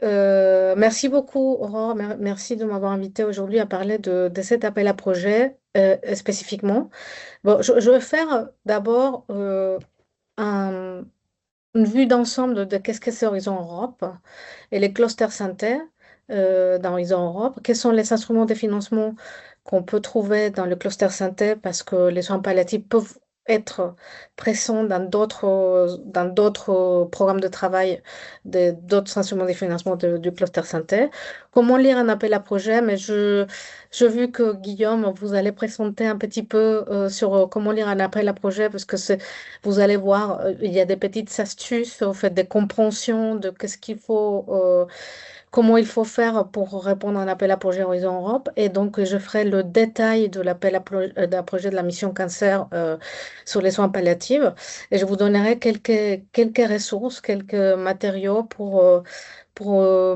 Merci beaucoup, Aurore. Merci de m'avoir invité aujourd'hui à parler de cet appel à projet spécifiquement. Bon, je vais faire d'abord une vue d'ensemble de qu'est-ce que c'est Horizon Europe et les clusters santé dans Horizon Europe. Quels sont les instruments de financement qu'on peut trouver dans le cluster santé parce que les soins palliatifs peuvent être présents dans d'autres programmes de travail, d'autres instruments de financement du cluster santé. Comment lire un appel à projet, mais j'ai vu que Guillaume, vous allez présenter un petit peu sur comment lire un appel à projet parce que vous allez voir, il y a des petites astuces, au fait, des compréhensions de qu'est-ce qu'il faut, comment il faut faire pour répondre à un appel à projet Horizon Europe. Et donc, je ferai le détail de d'un projet de la mission cancer sur les soins palliatifs. Et je vous donnerai quelques ressources, quelques matériaux pour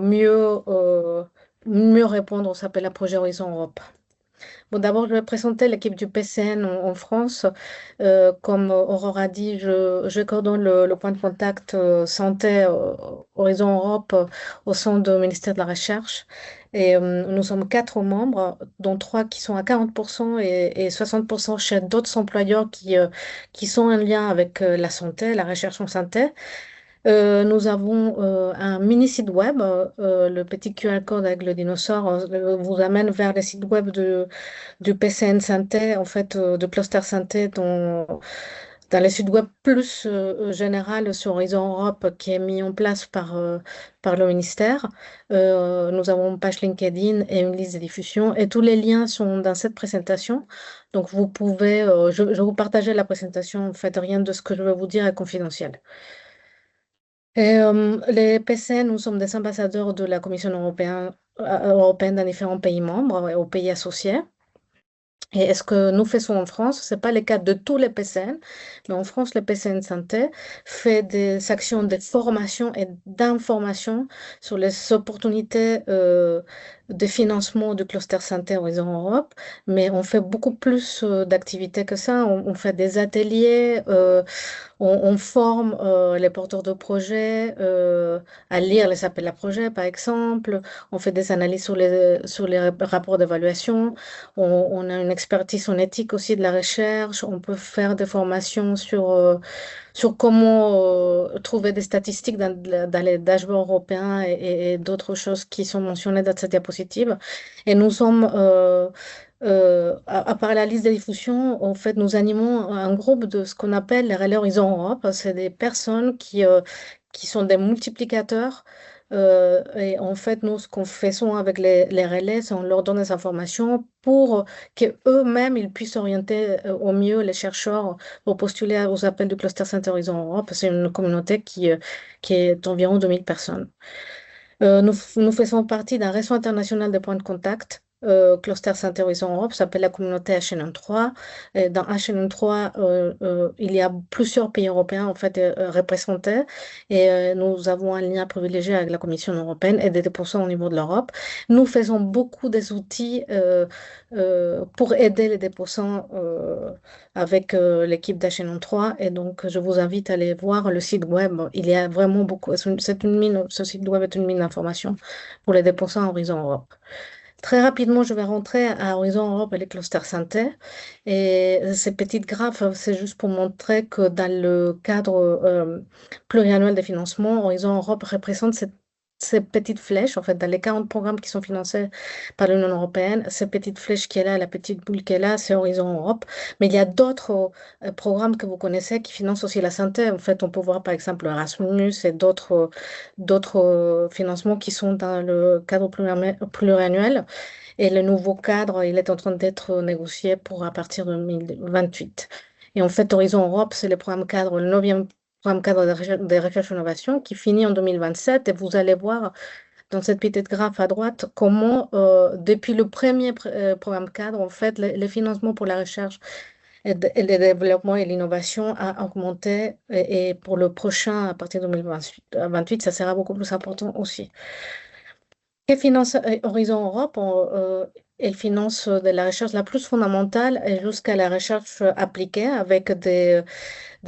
mieux répondre aux appels à projet Horizon Europe. Bon, d'abord, je vais présenter l'équipe du PCN en France. Comme Aurore a dit, je coordonne le point de contact santé Horizon Europe au sein du ministère de la Recherche. Et nous sommes quatre membres, dont trois qui sont à 40% et 60% chez d'autres employeurs qui sont en lien avec la santé, la recherche en santé. Nous avons un mini site web, le petit QR code avec le dinosaure vous amène vers les sites web du PCN Santé, en fait, de Cluster Santé, dans les sites web plus général sur Horizon Europe qui est mis en place par le ministère. Nous avons une page LinkedIn et une liste de diffusion et tous les liens sont dans cette présentation. Donc, vous pouvez, je vous partager la présentation, en fait, rien de ce que je vais vous dire est confidentiel. Et, les PCN, nous sommes des ambassadeurs de la Commission européenne dans différents pays membres et aux pays associés. Et est-ce que nous faisons en France? Ce n'est pas le cas de tous les PCN, mais en France, le PCN Santé fait des actions de formation et d'information sur les opportunités de financement du cluster santé Horizon Europe. Mais on fait beaucoup plus d'activités que ça. On fait des ateliers, on forme les porteurs de projets à lire les appels à projets, par exemple. On fait des analyses sur les rapports d'évaluation. On a une expertise en éthique aussi de la recherche. On peut faire des formations sur comment trouver des statistiques dans les dashboards européens et d'autres choses qui sont mentionnées dans cette diapositive. Et nous sommes, à part la liste de diffusion, en fait, nous animons un groupe de ce qu'on appelle les relais Horizon Europe. C'est des personnes qui sont des multiplicateurs. Et en fait, nous, ce qu'on fait souvent avec les relais, c'est on leur donne des informations pour qu'eux-mêmes, ils puissent orienter au mieux les chercheurs pour postuler aux appels du Cluster Center Horizon Europe. C'est une communauté qui est d'environ 2000 personnes. Nous faisons partie d'un réseau international de points de contact. Cluster Santé Horizon Europe s'appelle la communauté HN3. Et dans HN3, il y a plusieurs pays européens en fait représentés et nous avons un lien privilégié avec la Commission européenne et des déposants au niveau de l'Europe. Nous faisons beaucoup des outils pour aider les déposants avec l'équipe d'HN3 et donc je vous invite à aller voir le site web. Il y a vraiment beaucoup, c'est une mine, ce site web est une mine d'informations pour les déposants à Horizon Europe. Très rapidement, je vais rentrer à Horizon Europe et les clusters santé. Et ces petites graphes, c'est juste pour montrer que dans le cadre pluriannuel de financement, Horizon Europe représente ces petites flèches, en fait, dans les 40 programmes qui sont financés par l'Union européenne, ces petites flèches qui est là, la petite boule qui est là, c'est Horizon Europe. Mais il y a d'autres programmes que vous connaissez qui financent aussi la santé. En fait, on peut voir par exemple Erasmus et d'autres financements qui sont dans le cadre pluriannuel. Et le nouveau cadre, il est en train d'être négocié pour à partir de 2028. Et en fait, Horizon Europe, c'est le programme cadre, le 9e programme cadre de recherche et innovation qui finit en 2027. Et vous allez voir dans cette petite graphe à droite comment, depuis le premier programme cadre, en fait, le financement pour la recherche et le développement et l'innovation a augmenté. Et pour le prochain, à partir de 2028, ça sera beaucoup plus important aussi. Que finance Horizon Europe? Elle finance de la recherche la plus fondamentale et jusqu'à la recherche appliquée avec de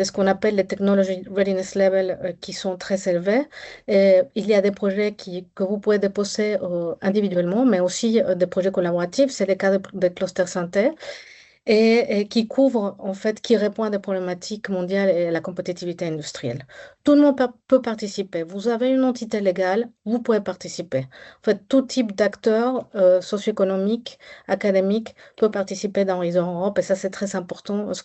ce qu'on appelle les Technology Readiness Level qui sont très élevés. Et il y a des projets que vous pouvez déposer individuellement, mais aussi des projets collaboratifs. C'est le cas de Cluster Santé et qui couvre, en fait, qui répond à des problématiques mondiales et à la compétitivité industrielle. Tout le monde peut participer. Vous avez une entité légale, vous pouvez participer. En fait, tout type d'acteur socio-économique, académique peut participer dans Horizon Europe et ça, c'est très important parce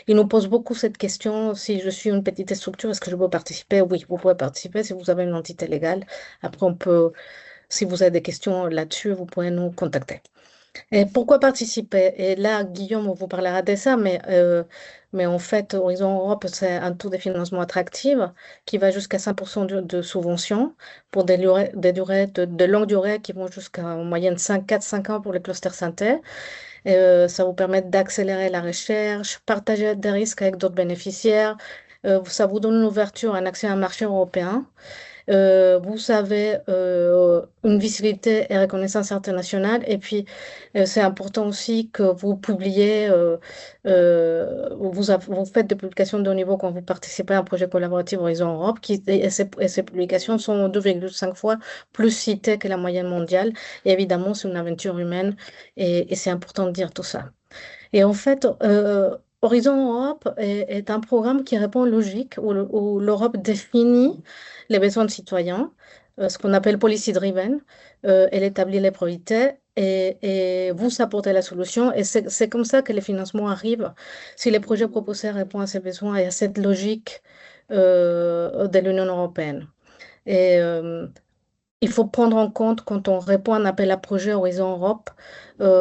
il nous pose beaucoup cette question, si je suis une petite structure, est-ce que je peux participer? Oui, vous pouvez participer si vous avez une entité légale. Après, si vous avez des questions là-dessus, vous pouvez nous contacter. Et pourquoi participer? Et là, Guillaume vous parlera de ça, mais en fait, Horizon Europe, c'est un taux de financement attractif qui va jusqu'à 5% de subvention pour des durées de longue durée qui vont jusqu'à en moyenne 4-5 ans pour les clusters synthé. Ça vous permet d'accélérer la recherche, partager des risques avec d'autres bénéficiaires. Ça vous donne une ouverture, un accès à un marché européen. Vous avez une visibilité et reconnaissance internationale. Et puis, c'est important aussi que vous publiez, vous faites des publications de haut niveau quand vous participez à un projet collaboratif Horizon Europe, et ces publications sont 2,5 fois plus citées que la moyenne mondiale. Et évidemment, c'est une aventure humaine et c'est important de dire tout ça. Et en fait, Horizon Europe est un programme qui répond aux logiques où l'Europe définit les besoins de citoyens, ce qu'on appelle policy driven. Elle établit les priorités et vous apportez la solution. Et c'est comme ça que les financements arrivent. Si les projets proposés répondent à ces besoins et à cette logique de l'Union européenne. Et il faut prendre en compte quand on répond à un appel à projet Horizon Europe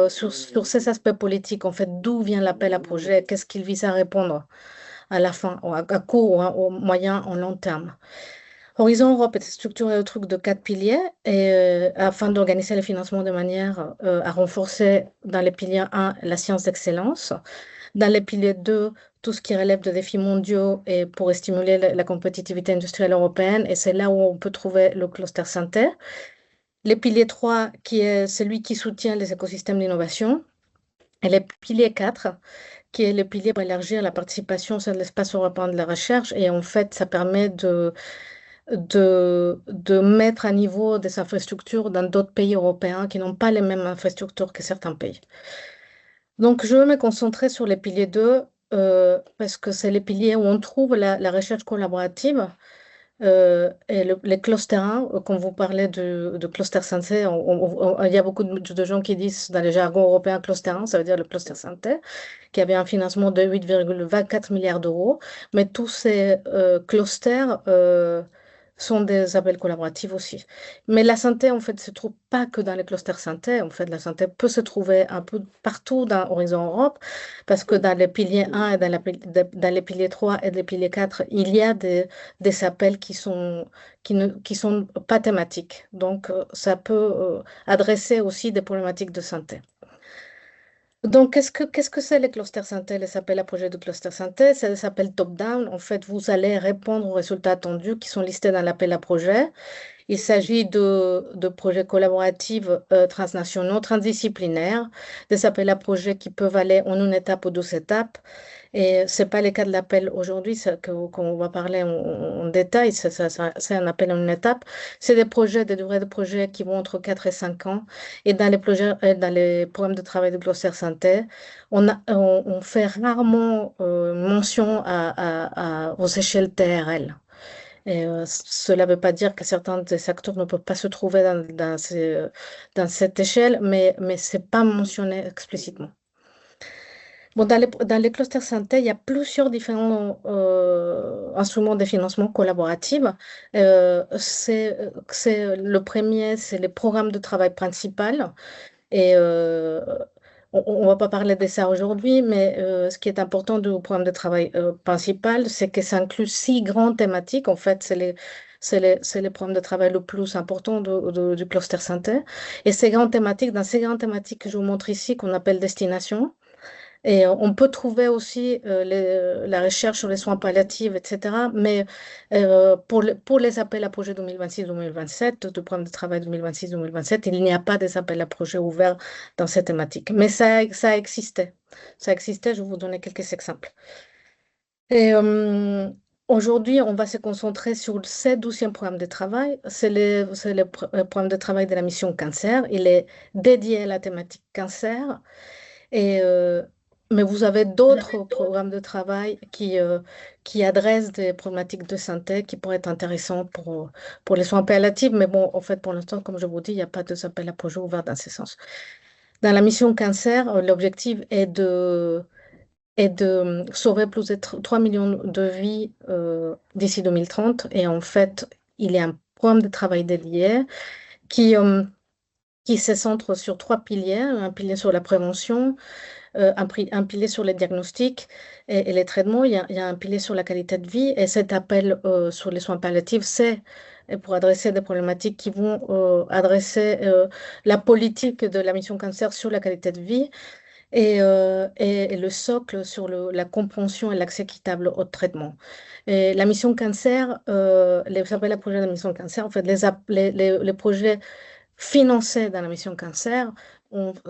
sur ces aspects politiques, en fait, d'où vient l'appel à projet, qu'est-ce qu'il vise à répondre à la fin, à court, au moyen, au long terme. Horizon Europe est structuré autour de 4 piliers et, afin d'organiser le financement de manière à renforcer dans les piliers 1 la science d'excellence, dans les piliers 2 tout ce qui relève de défis mondiaux et pour stimuler la compétitivité industrielle européenne, et c'est là où on peut trouver le cluster santé. Le pilier 3 qui est celui qui soutient les écosystèmes d'innovation, et le pilier 4 qui est le pilier pour élargir la participation sur l'espace européen de la recherche. Et en fait, ça permet de mettre à niveau des infrastructures dans d'autres pays européens qui n'ont pas les mêmes infrastructures que certains pays. Donc, je vais me concentrer sur les piliers 2 parce que c'est les piliers où on trouve la recherche collaborative. Et les clusters 1, quand vous parlez de cluster santé, il y a beaucoup de gens qui disent dans le jargon européen cluster 1, ça veut dire le cluster santé, qui avait un financement de 8,24 milliards d'euros. Mais tous ces clusters sont des appels collaboratifs aussi. Mais la santé, en fait, ne se trouve pas que dans les clusters santé. En fait, la santé peut se trouver un peu partout dans Horizon Europe, parce que dans les piliers 1 et dans les piliers 3 et les piliers 4, il y a des appels qui sont pas thématiques. Donc, ça peut adresser aussi des problématiques de santé. Donc, qu'est-ce que c'est les clusters synthé? Les appels à projet de cluster synthé, ça s'appelle top-down. En fait, vous allez répondre aux résultats attendus qui sont listés dans l'appel à projet. Il s'agit de projets collaboratifs transnationaux, transdisciplinaires, des appels à projets qui peuvent aller en une étape ou 2 étapes. Et ce n'est pas le cas de l'appel aujourd'hui, qu'on va parler en détail, c'est un appel en une étape. C'est des durées de projets qui vont entre 4 et 5 ans. Et dans les programmes de travail de Glossar Santé, on fait rarement mention aux échelles TRL. Et cela ne veut pas dire que certains des acteurs ne peuvent pas se trouver dans cette échelle, mais ce n'est pas mentionné explicitement. Bon, dans les clusters synthé, il y a plusieurs différents instruments de financement collaboratif. Le premier, c'est les programmes de travail principal. Et on ne va pas parler de ça aujourd'hui, mais ce qui est important du programme de travail principal, c'est que ça inclut 6 grandes thématiques. En fait, c'est le programme de travail le plus important du cluster synthé. Et ces grandes thématiques, dans ces grandes thématiques que je vous montre ici, qu'on appelle destination, Et on peut trouver aussi la recherche sur les soins palliatifs, etc. Mais pour les appels à projets 2026-2027, de programme de travail 2026-2027, il n'y a pas des appels à projets ouverts dans cette thématique. Mais ça existait. Ça existait, je vais vous donner quelques exemples. Et aujourd'hui, on va se concentrer sur ce 12e programme de travail. C'est le programme de travail de la mission cancer. Il est dédié à la thématique cancer. Et, mais vous avez d'autres programmes de travail qui adressent des problématiques de santé qui pourraient être intéressantes pour les soins palliatifs. Mais bon, en fait, pour l'instant, comme je vous dis, il n'y a pas de appel à projet ouvert dans ce sens. Dans la mission cancer, l'objectif est de sauver plus de 3 millions de vies d'ici 2030. Et en fait, il y a un programme de travail dédié qui, euh, qui se centre sur trois piliers. Un pilier sur la prévention, un pilier sur les diagnostics et les traitements. Il y a un pilier sur la qualité de vie. Et cet appel sur les soins palliatifs, c'est pour adresser des problématiques qui vont adresser la politique de la mission cancer sur la qualité de vie et le socle sur la compréhension et l'accès équitable au traitement. Et la mission cancer, les appels à projets de la mission cancer, en fait, les projets financés dans la mission cancer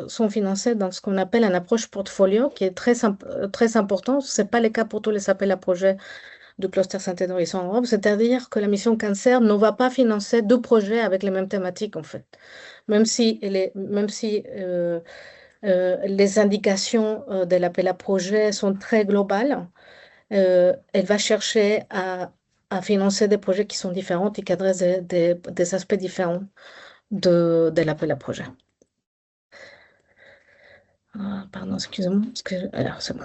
sont financés dans ce qu'on appelle une approche portfolio, qui est très important. Ce n'est pas le cas pour tous les appels à projets du cluster santé d'horizon Europe, c'est-à-dire que la mission cancer ne va pas financer deux projets avec les mêmes thématiques, en fait. Même si les indications de l'appel à projet sont très globales. Elle va chercher à financer des projets qui sont différents et qui adressent des aspects différents de l'appel à projet. Pardon, excusez-moi. Alors, c'est bon.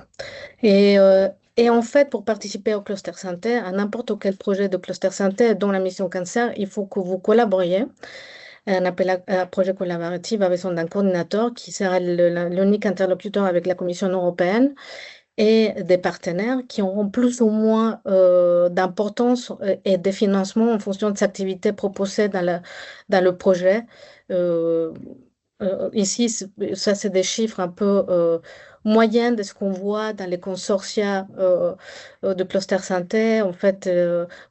Et, euh, et en fait, pour participer au cluster santé, à n'importe quel projet de cluster santé, dont la mission cancer, il faut que vous collaboriez. Un appel à projet collaboratif avec son coordinateur qui sera l'unique interlocuteur avec la Commission européenne et des partenaires qui auront plus ou moins d'importance et de financement en fonction des activités proposées dans le projet. Euh, Ici, ça, c'est des chiffres un peu moyens de ce qu'on voit dans les consortia de cluster santé. En fait,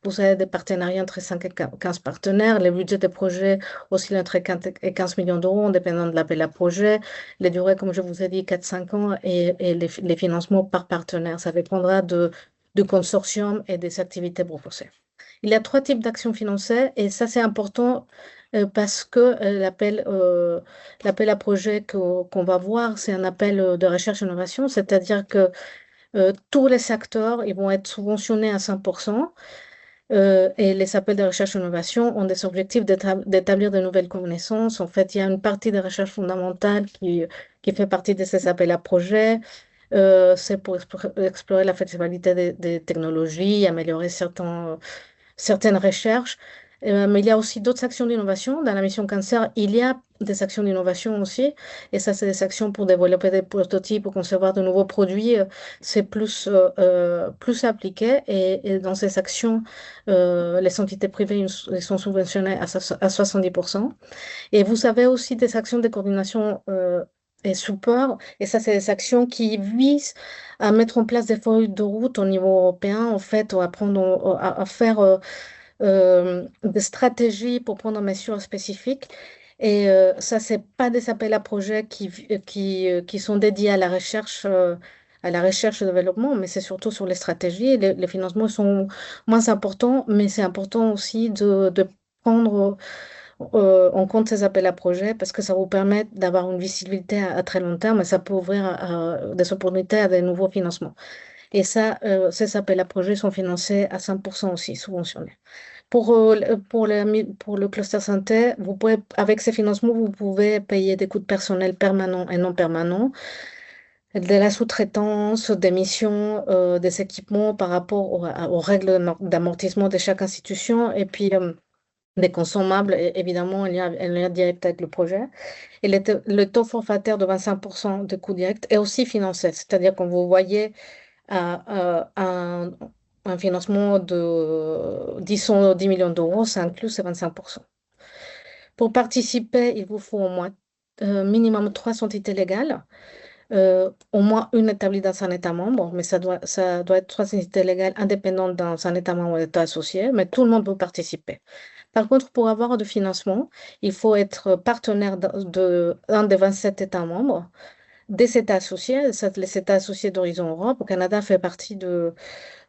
vous avez des partenariats entre 5 et 15 partenaires. Les budgets des projets oscillent entre 15 millions d'euros, en dépendant de l'appel à projet. Les durées, comme je vous ai dit, 4-5 ans et les financements par partenaire. Ça dépendra du consortium et des activités proposées. Il y a trois types d'actions financées et ça, c'est important parce que l'appel à projet qu'on va voir, c'est un appel de recherche-innovation, c'est-à-dire que tous les secteurs ils vont être subventionnés à 100%. Et les appels de recherche-innovation ont des objectifs d'établir de nouvelles connaissances. En fait, il y a une partie de recherche fondamentale qui fait partie de ces appels à projets. C'est pour explorer la flexibilité des technologies, améliorer certaines recherches. Mais il y a aussi d'autres actions d'innovation. Dans la mission cancer, il y a des actions d'innovation aussi. Et ça, c'est des actions pour développer des prototypes, pour concevoir de nouveaux produits. C'est plus appliqué. Et dans ces actions, les entités privées ils sont subventionnées à 70%. Et vous avez aussi des actions de coordination et support. Et ça, c'est des actions qui visent à mettre en place des feuilles de route au niveau européen, en fait, ou à faire des stratégies pour prendre des mesures spécifiques. Et ça, c'est pas des appels à projets qui sont dédiés à la recherche et développement, mais c'est surtout sur les stratégies. Les financements sont moins importants, mais c'est important aussi de prendre en compte ces appels à projets parce que ça vous permet d'avoir une visibilité à très long terme et ça peut ouvrir des opportunités à des nouveaux financements. Et ça, ces appels à projets sont financés à 100% aussi, subventionnés. Pour le cluster santé, avec ces financements, vous pouvez payer des coûts de personnel permanents et non permanents, de la sous-traitance, des missions, des équipements par rapport aux règles d'amortissement de chaque institution, et puis des consommables, évidemment, il y a direct avec le projet. Et le taux forfaitaire de 25% de coûts directs est aussi financé, c'est-à-dire quand vous voyez un financement de, disons, 10 millions d'euros, ça inclut ces 25%. Pour participer, il vous faut au moins minimum 3 entités légales. au moins une établie dans un État membre, mais ça doit être soit une entité légale indépendante dans un État membre ou un État associé, mais tout le monde peut participer. Par contre, pour avoir du financement, il faut être partenaire d'un des 27 États membres, des États associés, les États associés d'Horizon Europe. Le Canada fait partie des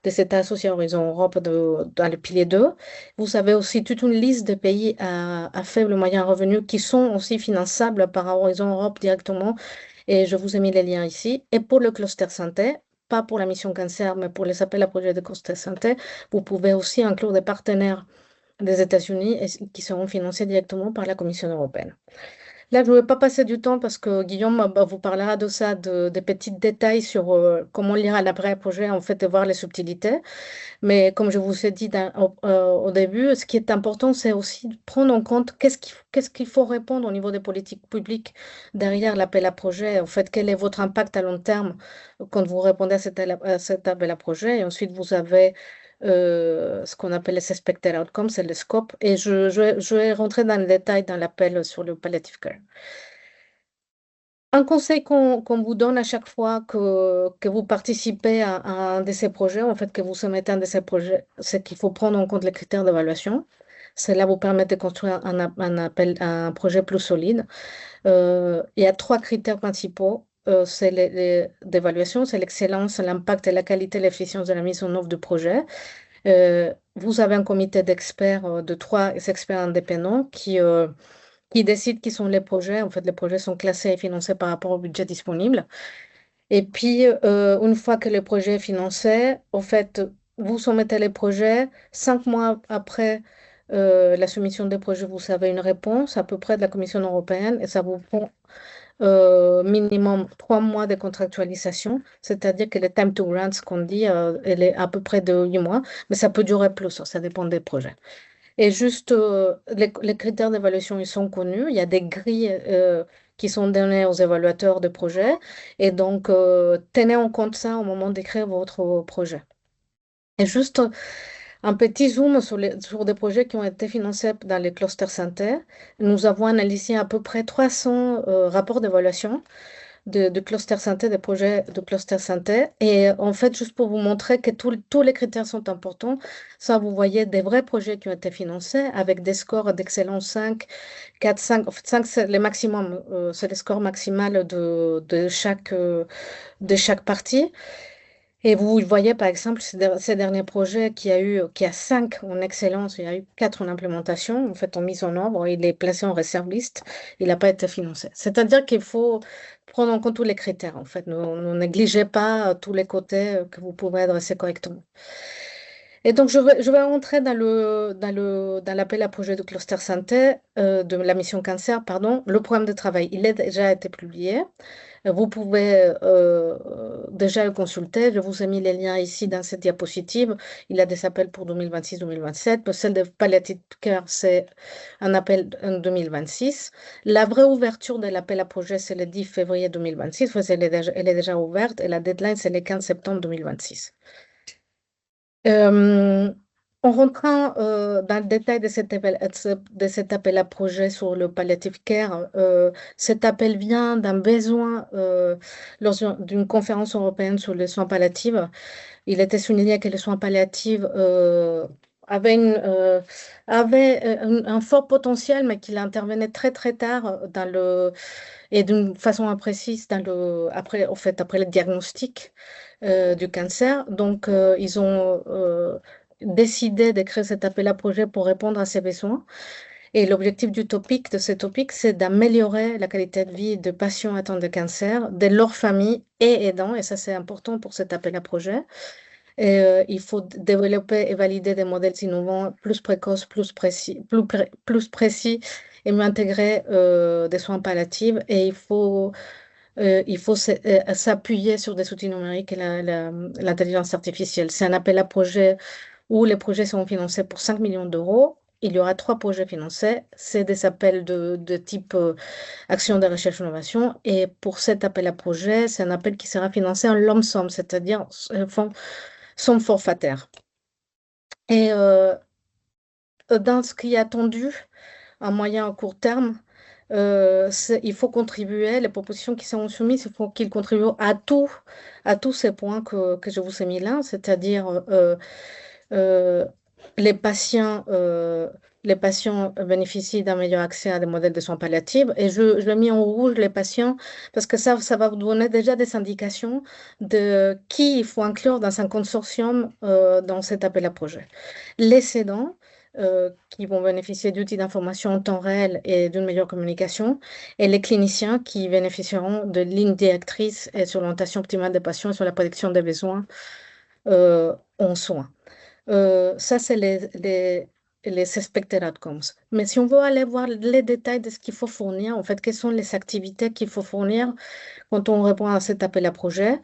États associés à Horizon Europe dans le pilier 2. Vous avez aussi toute une liste de pays à faible et moyen revenu qui sont aussi finançables par Horizon Europe directement. Et je vous ai mis les liens ici. Et pour le cluster santé, pas pour la mission cancer, mais pour les appels à projets de cluster santé, vous pouvez aussi inclure des partenaires des États-Unis qui seront financés directement par la Commission européenne. Là, je ne vais pas passer du temps parce que Guillaume vous parlera de ça, des petits détails sur comment lire un après projet en fait et voir les subtilités. Mais comme je vous ai dit au début, ce qui est important, c'est aussi de prendre en compte qu'est-ce qu'il faut répondre au niveau des politiques publiques derrière l'appel à projet. En fait, quel est votre impact à long terme quand vous répondez à cet appel à projet. Et ensuite, vous avez ce qu'on appelle les expected outcomes, c'est le scope. Et je vais rentrer dans le détail dans l'appel sur le palliative care. Un conseil qu'on vous donne à chaque fois que vous participez à un de ces projets, en fait, que vous soumettez un de ces projets, c'est qu'il faut prendre en compte les critères d'évaluation. Cela vous permet de construire un projet plus solide. Il y a trois critères principaux. C'est d'évaluation, c'est l'excellence, l'impact et la qualité, l'efficience de la mise en œuvre du projet. Vous avez un comité d'experts, de trois experts indépendants qui décident qui sont les projets. En fait, les projets sont classés et financés par rapport au budget disponible. Et puis, une fois que le projet est financé, en fait, vous soumettez les projets. 5 mois après la soumission des projets, vous avez une réponse à peu près de la Commission européenne et ça vous prend minimum 3 mois de contractualisation. C'est-à-dire que le time to grant, ce qu'on dit, elle est à peu près de 8 mois, mais ça peut durer plus, ça dépend des projets. Et juste, les critères d'évaluation, ils sont connus. Il y a des grilles qui sont données aux évaluateurs de projets. Et donc, tenez en compte ça au moment d'écrire votre projet. Et juste un petit zoom sur des projets qui ont été financés dans les clusters santé. Nous avons analysé à peu près 300 rapports d'évaluation de cluster santé, des projets de cluster santé. Et en fait, juste pour vous montrer que tous les critères sont importants, ça, vous voyez des vrais projets qui ont été financés avec des scores d'excellence 5, 4, 5. En fait, 5, c'est le maximum, c'est le score maximal de chaque partie. Et vous voyez, par exemple, ces derniers projets qui a 5 en excellence, il y a eu 4 en implémentation, en fait, en mise en œuvre, il est placé en réserve liste, il n'a pas été financé. C'est-à-dire qu'il faut prendre en compte tous les critères, en fait. Ne négligez pas tous les côtés que vous pouvez adresser correctement. Et donc, je vais rentrer dans l'appel à projet de cluster santé, de la mission cancer, pardon. Le programme de travail, il a déjà été publié. Vous pouvez déjà le consulter. Je vous ai mis les liens ici dans cette diapositive. Il a des appels pour 2026-2027. Celle de Palliative Care, c'est un appel en 2026. La vraie ouverture de l'appel à projet, c'est le 10 février 2026. Elle est déjà ouverte et la deadline, c'est le 15 septembre 2026. Euh, En rentrant dans le détail de cet appel à projet sur le palliative care, cet appel vient d'un besoin lors d'une conférence européenne sur les soins palliatifs. Il était souligné que les soins palliatifs avaient, un fort potentiel, mais qu'il intervenait très très tard et d'une façon imprécise après le diagnostic du cancer. Donc, ils ont décidé de créer cet appel à projet pour répondre à ces besoins. Et l'objectif de ce topic, c'est d'améliorer la qualité de vie de patients atteints de cancer, de leurs familles et aidants. Et ça, c'est important pour cet appel à projet. Et, il faut développer et valider des modèles innovants plus précoces, plus précis et mieux intégrer des soins palliatifs. Et il faut s'appuyer sur des outils numériques et l'intelligence artificielle. C'est un appel à projet où les projets seront financés pour 5 millions d'euros. Il y aura 3 projets financés. C'est des appels de type action de recherche et innovation. Et pour cet appel à projet, c'est un appel qui sera financé en lump sum, c'est-à-dire somme forfaitaire. Et dans ce qui est attendu à moyen et à court terme, il faut contribuer, les propositions qui sont soumises, il faut qu'ils contribuent à tous ces points que je vous ai mis là, c'est-à-dire euh, les patients, euh, les patients bénéficient d'un meilleur accès à des modèles de soins palliatifs. Et je l'ai mis en rouge les patients parce que ça va vous donner déjà des indications de qui il faut inclure dans un consortium dans cet appel à projet. Les aidants, qui vont bénéficier d'outils d'information en temps réel et d'une meilleure communication, et les cliniciens qui bénéficieront de lignes directrices et sur l'orientation optimale des patients et sur la prédiction des besoins en soins. Ça, c'est les expected outcomes. Mais si on veut aller voir les détails de ce qu'il faut fournir, en fait, quelles sont les activités qu'il faut fournir quand on répond à cet appel à projet,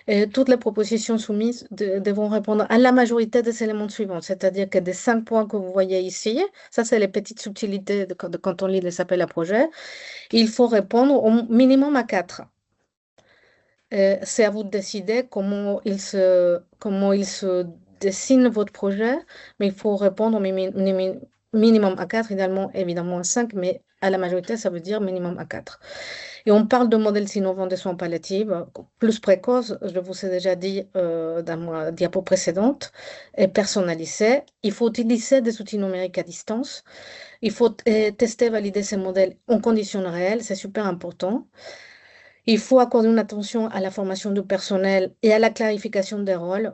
et toutes les propositions soumises devront répondre à la majorité des éléments suivants. C'est-à-dire que des 5 points que vous voyez ici, ça, c'est les petites subtilités de quand on lit les appels à projet, il faut répondre au minimum à 4. C'est à vous de décider comment il se dessine votre projet, mais il faut répondre au minimum à 4, idéalement évidemment à 5, mais à la majorité, ça veut dire minimum à 4. Et on parle de modèles innovants de soins palliatifs, plus précoces, je vous ai déjà dit dans ma diapo précédente, et personnalisés. Il faut utiliser des outils numériques à distance. Il faut tester, valider ces modèles en conditions réelles, c'est super important. Il faut accorder une attention à la formation du personnel et à la clarification des rôles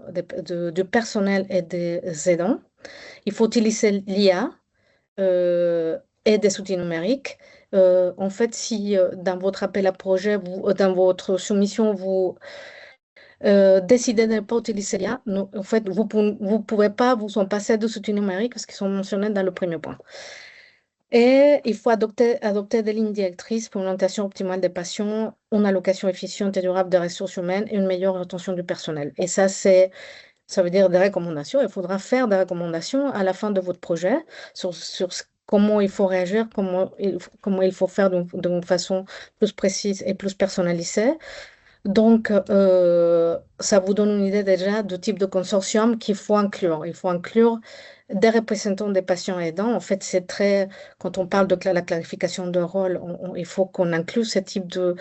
du personnel et des aidants. Il faut utiliser l'IA et des outils numériques. En fait, si dans votre appel à projet, dans votre soumission, vous décidez de ne pas utiliser l'IA, en fait, vous ne pouvez pas vous en passer des outils numériques parce qu'ils sont mentionnés dans le premier point. Et il faut adopter des lignes directrices pour une orientation optimale des patients, une allocation efficiente et durable des ressources humaines et une meilleure rétention du personnel. Et ça veut dire des recommandations. Il faudra faire des recommandations à la fin de votre projet sur comment il faut réagir, comment il faut faire d'une façon plus précise et plus personnalisée. Donc, ça vous donne une idée déjà du type de consortium qu'il faut inclure. Il faut inclure des représentants des patients aidants. En fait, quand on parle de la clarification de rôle, il faut qu'on inclue ce type de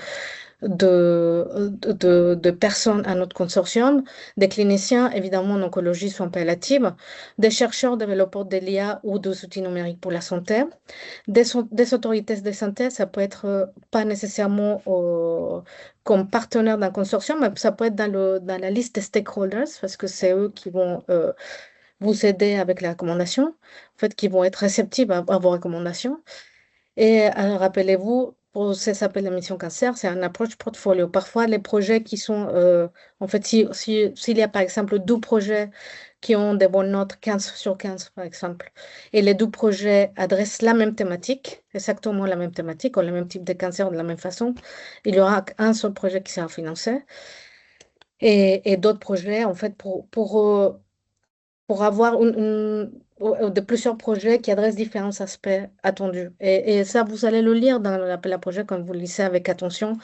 personnes à notre consortium, des cliniciens, évidemment, en oncologie, soins palliatifs, des chercheurs développeurs de l'IA ou des outils numériques pour la santé, des autorités de santé, ça peut être pas nécessairement comme partenaire d'un consortium, mais ça peut être dans la liste des stakeholders, parce que c'est eux qui vont vous aider avec les recommandations, en fait, qui vont être réceptifs à vos recommandations. Et rappelez-vous, pour ça s'appelle la mission cancer, c'est un approche portfolio. Parfois, les projets qui sont, en fait, s'il y a par exemple 12 projets qui ont des bonnes notes, 15 sur 15 par exemple, et les 12 projets adressent la même thématique, exactement la même thématique, ou le même type de cancer de la même façon, il y aura qu'un seul projet qui sera financé. Et d'autres projets, en fait, pour avoir de plusieurs projets qui adressent différents aspects attendus. Et ça, vous allez le lire dans l'appel à projet quand vous le lisez avec attention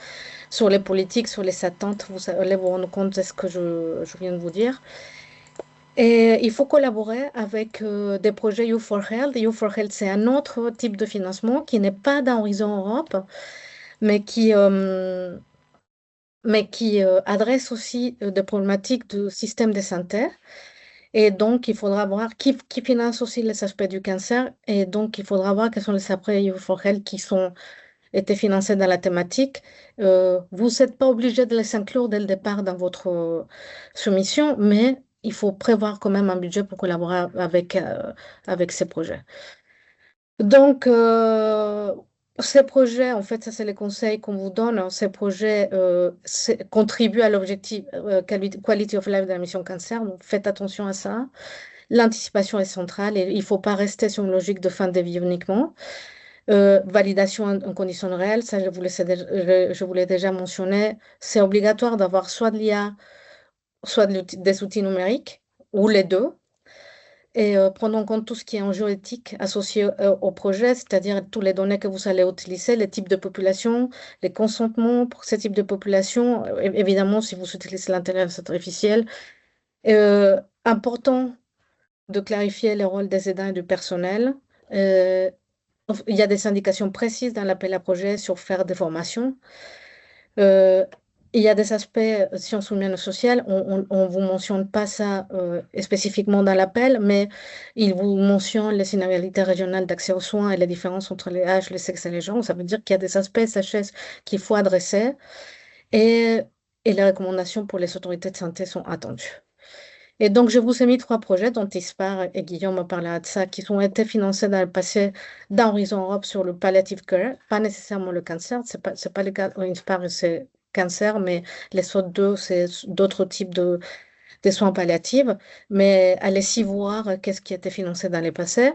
sur les politiques, sur les attentes. Vous allez vous rendre compte de ce que je viens de vous dire. Et il faut collaborer avec des projets You4Health. You4Health, c'est un autre type de financement qui n'est pas dans Horizon Europe, mais qui adresse aussi des problématiques du système de santé. Et donc, il faudra voir qui finance aussi les aspects du cancer. Et donc, il faudra voir quels sont les aspects You4Health qui sont été financés dans la thématique. Vous n'êtes pas obligé de les inclure dès le départ dans votre soumission, mais il faut prévoir quand même un budget pour collaborer avec ces projets. Donc, ces projets, en fait, ça c'est les conseils qu'on vous donne, hein. Ces projets contribuent à l'objectif Quality of Life de la mission cancer, donc faites attention à ça. L'anticipation est centrale et il ne faut pas rester sur une logique de fin de vie uniquement. Validation en conditions réelles, ça je vous l'ai déjà mentionné, c'est obligatoire d'avoir soit de l'IA, soit des outils numériques, ou les deux, et prendre en compte tout ce qui est enjeu éthique associé au projet, c'est-à-dire toutes les données que vous allez utiliser, les types de population, les consentements pour ce type de population, évidemment si vous utilisez l'intelligence artificielle. Important de clarifier les rôles des aidants et du personnel. il y a des indications précises dans l'appel à projet sur faire des formations. Euh, il y a des aspects sciences humaines et sociales, on vous mentionne pas ça spécifiquement dans l'appel, mais il vous mentionne les inégalités régionales d'accès aux soins et les différences entre les âges, les sexes et les genres. Ça veut dire qu'il y a des aspects SHS qu'il faut adresser et, et les recommandations pour les autorités de santé sont attendues. Et donc, je vous ai mis trois projets dont Ispar et Guillaume me parlaient de ça, qui ont été financés dans le passé dans Horizon Europe sur le palliative care, pas nécessairement le cancer, c'est pas le cas, Ispar c'est cancer, mais les autres deux, c'est d'autres types de soins palliatifs. Mais allez-y voir qu'est-ce qui a été financé dans le passé.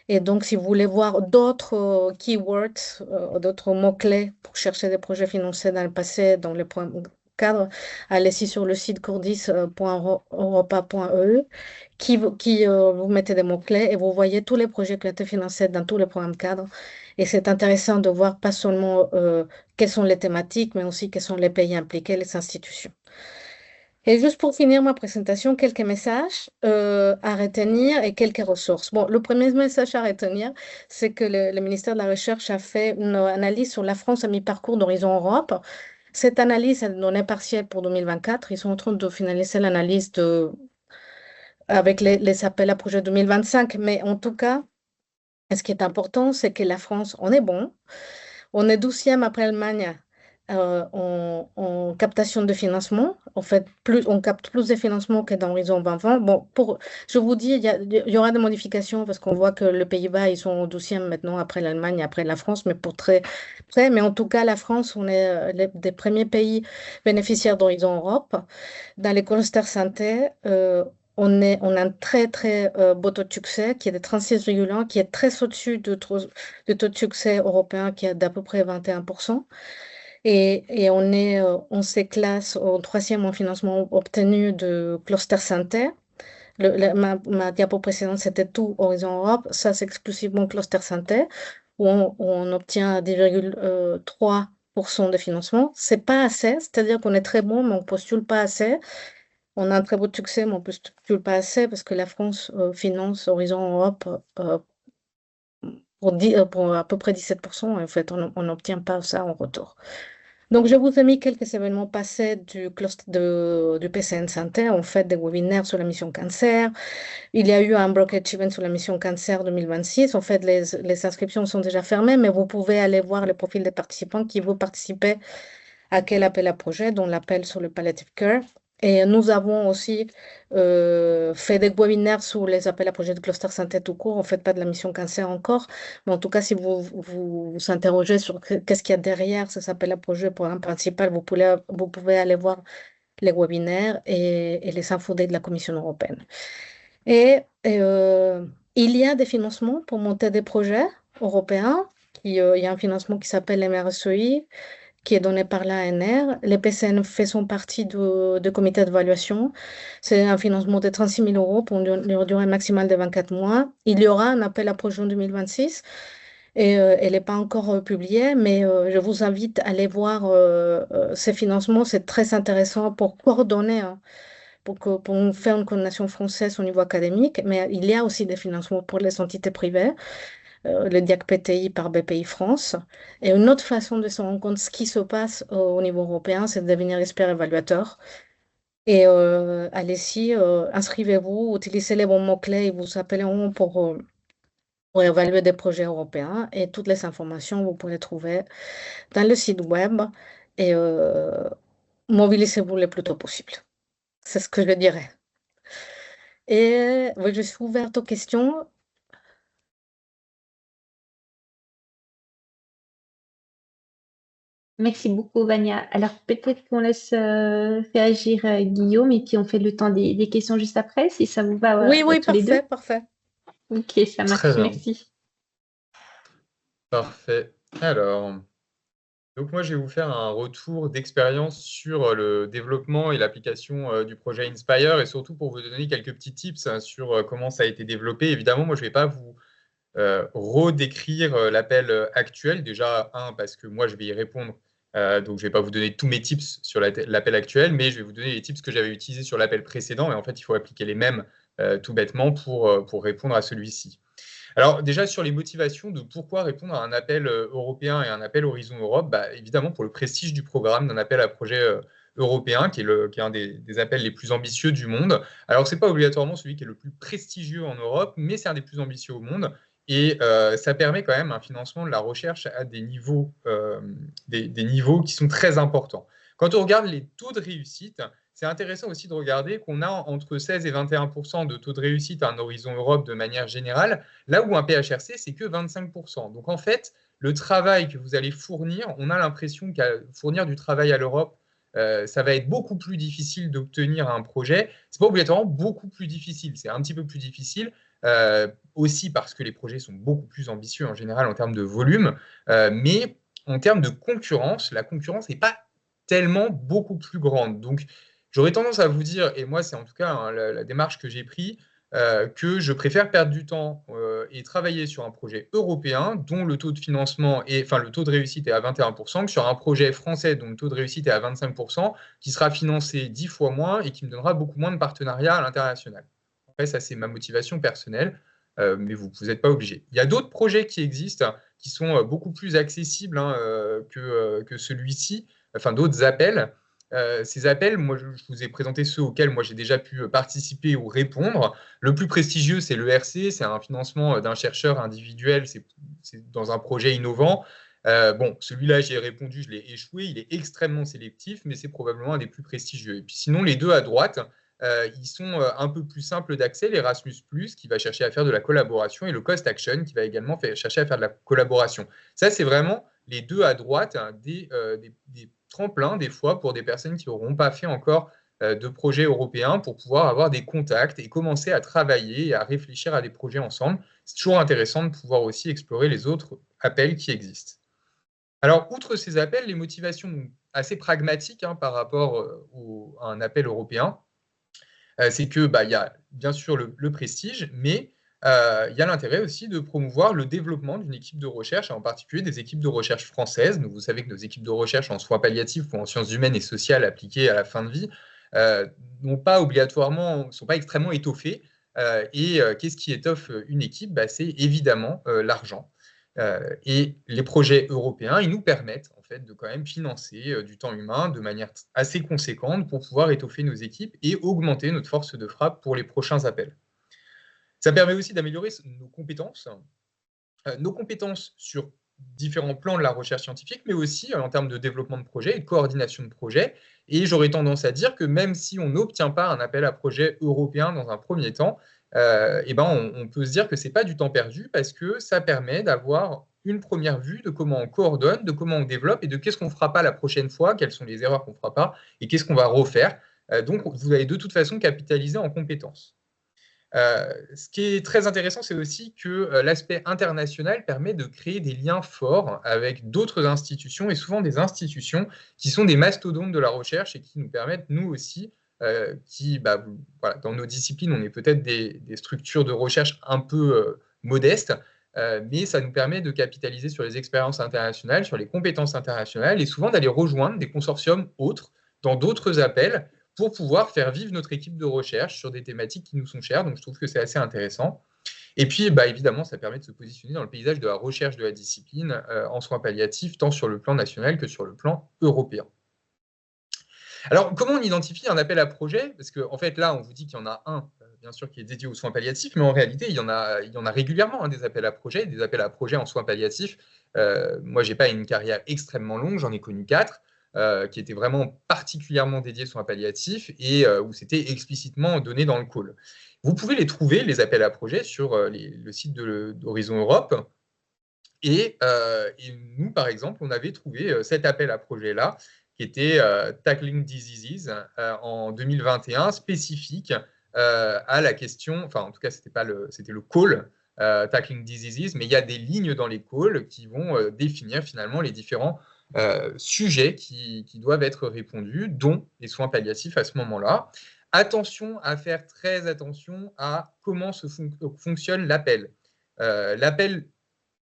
Et donc, si vous voulez voir d'autres keywords, d'autres mots-clés pour chercher des projets financés dans le passé, dans les points cadres, allez-y sur le site courdis.europa.eu vous mettez des mots-clés et vous voyez tous les projets qui ont été financés dans tous les programmes cadres. Et c'est intéressant de voir pas seulement quelles sont les thématiques, mais aussi quels sont les pays impliqués, les institutions. Et juste pour finir ma présentation, quelques messages à retenir et quelques ressources. Bon, le premier message à retenir, c'est que le ministère de la Recherche a fait une analyse sur la France à mi-parcours d'Horizon Europe. Cette analyse est donnée partielle pour 2024. Ils sont en train de finaliser l'analyse avec les appels à projet 2025. Mais en tout cas, ce qui est important, c'est que la France, on est bon. On est 12e après Allemagne en captation de financement. En fait, on capte plus de financement que dans Horizon 2020. Bon, je vous dis, il y aura des modifications parce qu'on voit que les Pays-Bas, ils sont au 12e maintenant après l'Allemagne, après la France, mais pour très près. Mais en tout cas, la France, on est des premiers pays bénéficiaires d'Horizon Europe. Dans les clusters santé, on a un très, très beau taux de succès qui est de 36,1, qui est très au-dessus du taux de succès européen qui est d'à peu près 21%. Et on se classe au troisième en financement obtenu de cluster santé. Ma diapo précédente, c'était tout Horizon Europe. Ça, c'est exclusivement cluster santé, où on obtient 10,3% de financement. C'est pas assez, c'est-à-dire qu'on est très bon, mais on postule pas assez. On a un très beau succès, mais on postule pas assez parce que la France finance Horizon Europe pour à peu près 17%. En fait, on n'obtient pas ça en retour. Donc, je vous ai mis quelques événements passés du PCN Santé. On fait des webinaires sur la mission cancer. Il y a eu un brokerage event sur la mission cancer 2026. En fait, les inscriptions sont déjà fermées, mais vous pouvez aller voir le profil des participants qui vont participer à quel appel à projet, dont l'appel sur le palliative care. Et nous avons aussi fait des webinaires sur les appels à projets de cluster santé tout court. On ne fait pas de la mission cancer encore, mais en tout cas, si vous interrogez sur qu'est-ce qu'il y a derrière ces appels à projets, programme principal, vous pouvez aller voir les webinaires et les infos de la Commission européenne. Et il y a des financements pour monter des projets européens. Il y a un financement qui s'appelle MRSEI, qui est donné par l'ANR. Les PCN font partie du comité d'évaluation. C'est un financement de 36 000 euros pour une durée maximale de 24 mois. Il y aura un appel à projet en 2026 et elle n'est pas encore publiée, mais je vous invite à aller voir ces financements. C'est très intéressant pour coordonner, hein, pour faire une coordination française au niveau académique, mais il y a aussi des financements pour les entités privées, le DIAC PTI par BPI France. Et une autre façon de se rendre compte de ce qui se passe au niveau européen, c'est de devenir expert évaluateur. Et allez-y, inscrivez-vous, utilisez les bons mots-clés, ils vous appelleront pour évaluer des projets européens. Et toutes les informations, vous pouvez les trouver dans le site web. Et mobilisez-vous le plus tôt possible. C'est ce que je dirais. Et oui, je suis ouverte aux questions. Merci beaucoup, Vania. Alors, peut-être qu'on laisse réagir Guillaume et puis on fait le temps des questions juste après, si ça vous va Oui, oui, tous les parfait, deux. parfait. Ok, ça Très marche. bien, Merci. parfait. Alors, donc moi, je vais vous faire un retour d'expérience sur le développement et l'application du projet Inspire et surtout pour vous donner quelques petits tips hein, sur comment ça a été développé. Évidemment, moi, je ne vais pas vous redécrire l'appel actuel. Déjà, parce que moi, je vais y répondre. Donc, je ne vais pas vous donner tous mes tips sur l'appel actuel, mais je vais vous donner les tips que j'avais utilisés sur l'appel précédent. Et en fait, il faut appliquer les mêmes tout bêtement pour répondre à celui-ci. Alors déjà sur les motivations de pourquoi répondre à un appel européen et un appel Horizon Europe, bah, évidemment pour le prestige du programme d'un appel à projet européen, qui est un des appels les plus ambitieux du monde. Alors c'est pas obligatoirement celui qui est le plus prestigieux en Europe, mais c'est un des plus ambitieux au monde. Et ça permet quand même un financement de la recherche à des niveaux qui sont très importants. Quand on regarde les taux de réussite, c'est intéressant aussi de regarder qu'on a entre 16 et 21% de taux de réussite à un Horizon Europe de manière générale, là où un PHRC, c'est que 25%. Donc en fait, le travail que vous allez fournir, on a l'impression qu'à fournir du travail à l'Europe, ça va être beaucoup plus difficile d'obtenir un projet. Ce n'est pas obligatoirement beaucoup plus difficile, c'est un petit peu plus difficile, aussi parce que les projets sont beaucoup plus ambitieux en général en termes de volume, mais en termes de concurrence, la concurrence n'est pas tellement beaucoup plus grande. Donc, j'aurais tendance à vous dire, et moi c'est en tout cas hein, la démarche que j'ai prise, que je préfère perdre du temps et travailler sur un projet européen dont le taux de financement le taux de réussite est à 21%, que sur un projet français dont le taux de réussite est à 25%, qui sera financé 10 fois moins et qui me donnera beaucoup moins de partenariats à l'international. Après, ça c'est ma motivation personnelle, mais vous n'êtes pas obligé. Il y a d'autres projets qui existent, qui sont beaucoup plus accessibles hein, que celui-ci, enfin d'autres appels. Ces appels, moi, je vous ai présenté ceux auxquels moi j'ai déjà pu participer ou répondre. Le plus prestigieux, c'est l'ERC, c'est un financement d'un chercheur individuel, c'est dans un projet innovant. Bon, celui-là, j'y ai répondu, je l'ai échoué, il est extrêmement sélectif, mais c'est probablement un des plus prestigieux. Et puis sinon, les deux à droite, ils sont un peu plus simples d'accès, l'Erasmus+, qui va chercher à faire de la collaboration, et le Cost Action, qui va également chercher à faire de la collaboration. Ça, c'est vraiment les deux à droite hein, des tremplin des fois pour des personnes qui n'auront pas fait encore de projets européens pour pouvoir avoir des contacts et commencer à travailler et à réfléchir à des projets ensemble. C'est toujours intéressant de pouvoir aussi explorer les autres appels qui existent. Alors, outre ces appels, les motivations assez pragmatiques hein, par rapport à un appel européen, c'est que y a bien sûr le prestige, mais il y a l'intérêt aussi de promouvoir le développement d'une équipe de recherche, en particulier des équipes de recherche françaises. Donc, vous savez que nos équipes de recherche en soins palliatifs ou en sciences humaines et sociales appliquées à la fin de vie sont pas extrêmement étoffées. Qu'est-ce qui étoffe une équipe? C'est évidemment l'argent. Et les projets européens, ils nous permettent en fait de quand même financer du temps humain de manière assez conséquente pour pouvoir étoffer nos équipes et augmenter notre force de frappe pour les prochains appels. Ça permet aussi d'améliorer nos compétences sur différents plans de la recherche scientifique, mais aussi en termes de développement de projet et de coordination de projet. Et j'aurais tendance à dire que même si on n'obtient pas un appel à projet européen dans un premier temps, on peut se dire que ce n'est pas du temps perdu parce que ça permet d'avoir une première vue de comment on coordonne, de comment on développe et de qu'est-ce qu'on ne fera pas la prochaine fois, quelles sont les erreurs qu'on ne fera pas et qu'est-ce qu'on va refaire. Donc, vous allez de toute façon capitaliser en compétences. Ce qui est très intéressant, c'est aussi que l'aspect international permet de créer des liens forts avec d'autres institutions et souvent des institutions qui sont des mastodontes de la recherche et qui nous permettent, nous aussi, dans nos disciplines, on est peut-être des structures de recherche un peu modestes, mais ça nous permet de capitaliser sur les expériences internationales, sur les compétences internationales et souvent d'aller rejoindre des consortiums autres dans d'autres appels pour pouvoir faire vivre notre équipe de recherche sur des thématiques qui nous sont chères. Donc, je trouve que c'est assez intéressant. Et puis, évidemment, ça permet de se positionner dans le paysage de la recherche de la discipline en soins palliatifs, tant sur le plan national que sur le plan européen. Alors, comment on identifie un appel à projet? Parce qu'en fait, là, on vous dit qu'il y en a un, bien sûr, qui est dédié aux soins palliatifs, mais en réalité, il y en a régulièrement des appels à projets en soins palliatifs. Moi, je n'ai pas une carrière extrêmement longue, j'en ai connu 4. Qui étaient vraiment particulièrement dédiés aux soins palliatifs et où c'était explicitement donné dans le call. Vous pouvez les trouver, les appels à projets, sur le site d'Horizon Europe. Et nous, par exemple, on avait trouvé cet appel à projet-là, qui était Tackling Diseases en 2021, spécifique à la question, enfin en tout cas, c'était le call Tackling Diseases, mais il y a des lignes dans les calls qui vont définir finalement les différents sujets qui doivent être répondus, dont les soins palliatifs à ce moment-là. Attention à faire très attention à comment fonctionne l'appel. L'appel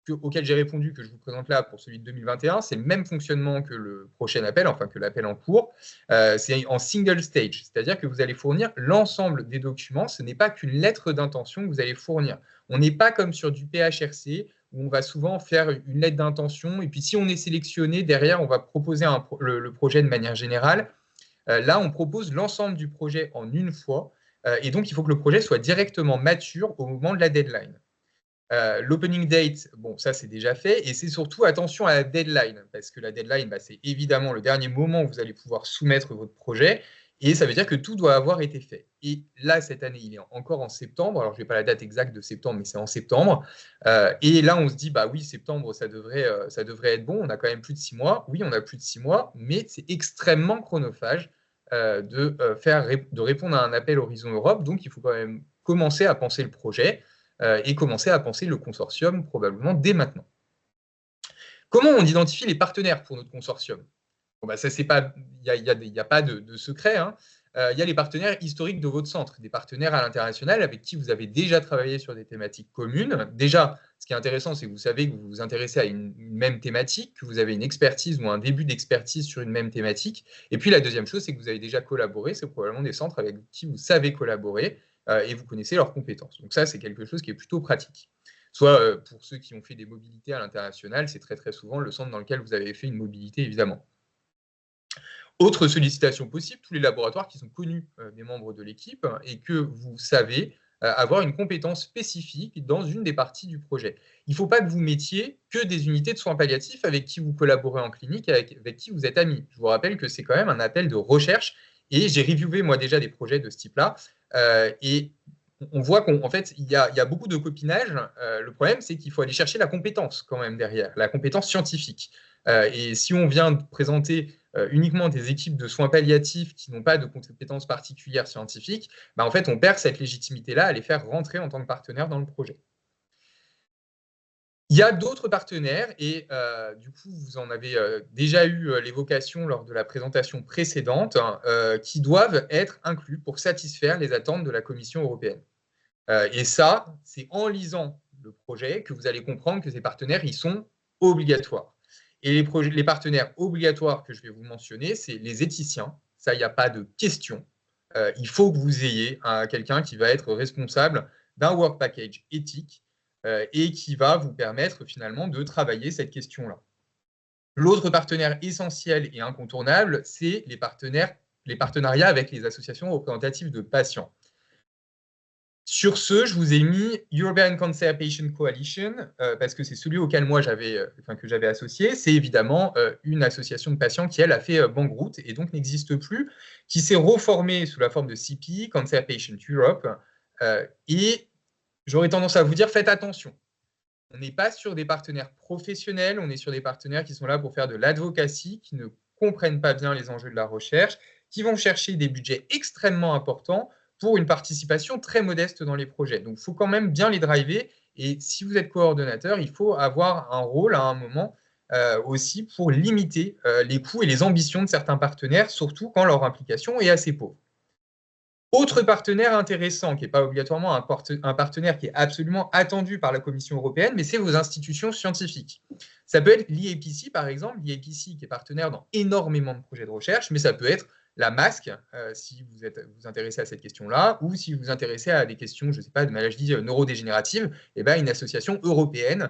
auquel j'ai répondu, que je vous présente là pour celui de 2021, c'est le même fonctionnement que le prochain appel, enfin que l'appel en cours. C'est en single stage, c'est-à-dire que vous allez fournir l'ensemble des documents. Ce n'est pas qu'une lettre d'intention que vous allez fournir. On n'est pas comme sur du PHRC, où on va souvent faire une lettre d'intention, et puis si on est sélectionné, derrière, on va proposer le projet de manière générale. Là, on propose l'ensemble du projet en une fois, et donc il faut que le projet soit directement mature au moment de la deadline. L'opening date, bon, ça c'est déjà fait, et c'est surtout attention à la deadline, parce que la deadline, c'est évidemment le dernier moment où vous allez pouvoir soumettre votre projet, et ça veut dire que tout doit avoir été fait. Et là, cette année, il est encore en septembre, alors je n'ai pas la date exacte de septembre, mais c'est en septembre, et là on se dit, bah oui, septembre, ça devrait être bon, on a quand même plus de 6 mois, oui, on a plus de 6 mois, mais c'est extrêmement chronophage de répondre à un appel Horizon Europe, donc il faut quand même commencer à penser le projet, et commencer à penser le consortium probablement dès maintenant. Comment on identifie les partenaires pour notre consortium? Bon, ça, c'est pas, il n'y a pas de secret. Hein. Il y a les partenaires historiques de votre centre, des partenaires à l'international avec qui vous avez déjà travaillé sur des thématiques communes. Déjà, ce qui est intéressant, c'est que vous savez que vous vous intéressez à une même thématique, que vous avez une expertise ou un début d'expertise sur une même thématique. Et puis, la deuxième chose, c'est que vous avez déjà collaboré. C'est probablement des centres avec qui vous savez collaborer et vous connaissez leurs compétences. Donc ça, c'est quelque chose qui est plutôt pratique. Soit pour ceux qui ont fait des mobilités à l'international, c'est très souvent le centre dans lequel vous avez fait une mobilité, évidemment. Autre sollicitation possible, tous les laboratoires qui sont connus des membres de l'équipe et que vous savez avoir une compétence spécifique dans une des parties du projet. Il ne faut pas que vous mettiez que des unités de soins palliatifs avec qui vous collaborez en clinique, avec qui vous êtes amis. Je vous rappelle que c'est quand même un appel de recherche et j'ai reviewé moi déjà des projets de ce type-là et on voit qu'en fait, il y a beaucoup de copinage. Le problème, c'est qu'il faut aller chercher la compétence quand même derrière, la compétence scientifique. Et si on vient de présenter uniquement des équipes de soins palliatifs qui n'ont pas de compétences particulières scientifiques, en fait, on perd cette légitimité-là à les faire rentrer en tant que partenaires dans le projet. Il y a d'autres partenaires et du coup, vous en avez déjà eu l'évocation lors de la présentation précédente, qui doivent être inclus pour satisfaire les attentes de la Commission européenne. Et ça, c'est en lisant le projet que vous allez comprendre que ces partenaires, ils sont obligatoires. Et les partenaires obligatoires que je vais vous mentionner, c'est les éthiciens. Ça, il n'y a pas de question. Il faut que vous ayez quelqu'un qui va être responsable d'un work package éthique et qui va vous permettre finalement de travailler cette question-là. L'autre partenaire essentiel et incontournable, c'est les partenariats avec les associations représentatives de patients. Sur ce, je vous ai mis European Cancer Patient Coalition, parce que c'est celui auquel moi que j'avais associé. C'est évidemment une association de patients qui, elle, a fait banqueroute et donc n'existe plus, qui s'est reformée sous la forme de CP, Cancer Patient Europe. Et j'aurais tendance à vous dire, faites attention. On n'est pas sur des partenaires professionnels, on est sur des partenaires qui sont là pour faire de l'advocacy, qui ne comprennent pas bien les enjeux de la recherche, qui vont chercher des budgets extrêmement importants pour une participation très modeste dans les projets. Donc, il faut quand même bien les driver. Et si vous êtes coordonnateur, il faut avoir un rôle à un moment aussi pour limiter les coûts et les ambitions de certains partenaires, surtout quand leur implication est assez pauvre. Autre partenaire intéressant, qui n'est pas obligatoirement un partenaire qui est absolument attendu par la Commission européenne, mais c'est vos institutions scientifiques. Ça peut être l'IAPC, par exemple, l'IAPC qui est partenaire dans énormément de projets de recherche, mais ça peut être la MASC, si vous vous intéressez à cette question-là, ou si vous vous intéressez à des questions, je ne sais pas, de maladies neurodégénératives, une association européenne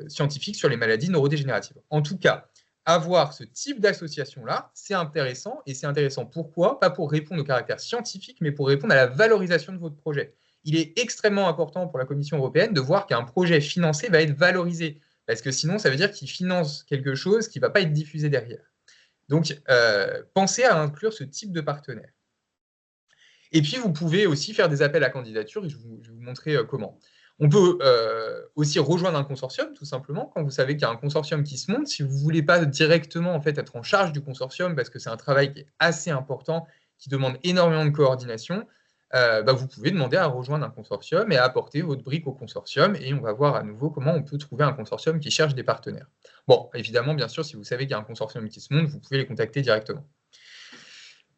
scientifique sur les maladies neurodégénératives. En tout cas, avoir ce type d'association-là, c'est intéressant. Et c'est intéressant pourquoi? Pas pour répondre au caractère scientifique, mais pour répondre à la valorisation de votre projet. Il est extrêmement important pour la Commission européenne de voir qu'un projet financé va être valorisé. Parce que sinon, ça veut dire qu'il finance quelque chose qui ne va pas être diffusé derrière. Donc, pensez à inclure ce type de partenaire. Et puis, vous pouvez aussi faire des appels à candidature, et je vais vous montrer comment. On peut aussi rejoindre un consortium, tout simplement, quand vous savez qu'il y a un consortium qui se monte. Si vous ne voulez pas directement en fait, être en charge du consortium, parce que c'est un travail qui est assez important, qui demande énormément de coordination, vous pouvez demander à rejoindre un consortium et à apporter votre brique au consortium. Et on va voir à nouveau comment on peut trouver un consortium qui cherche des partenaires. Bon, évidemment, bien sûr, si vous savez qu'il y a un consortium qui se monte, vous pouvez les contacter directement.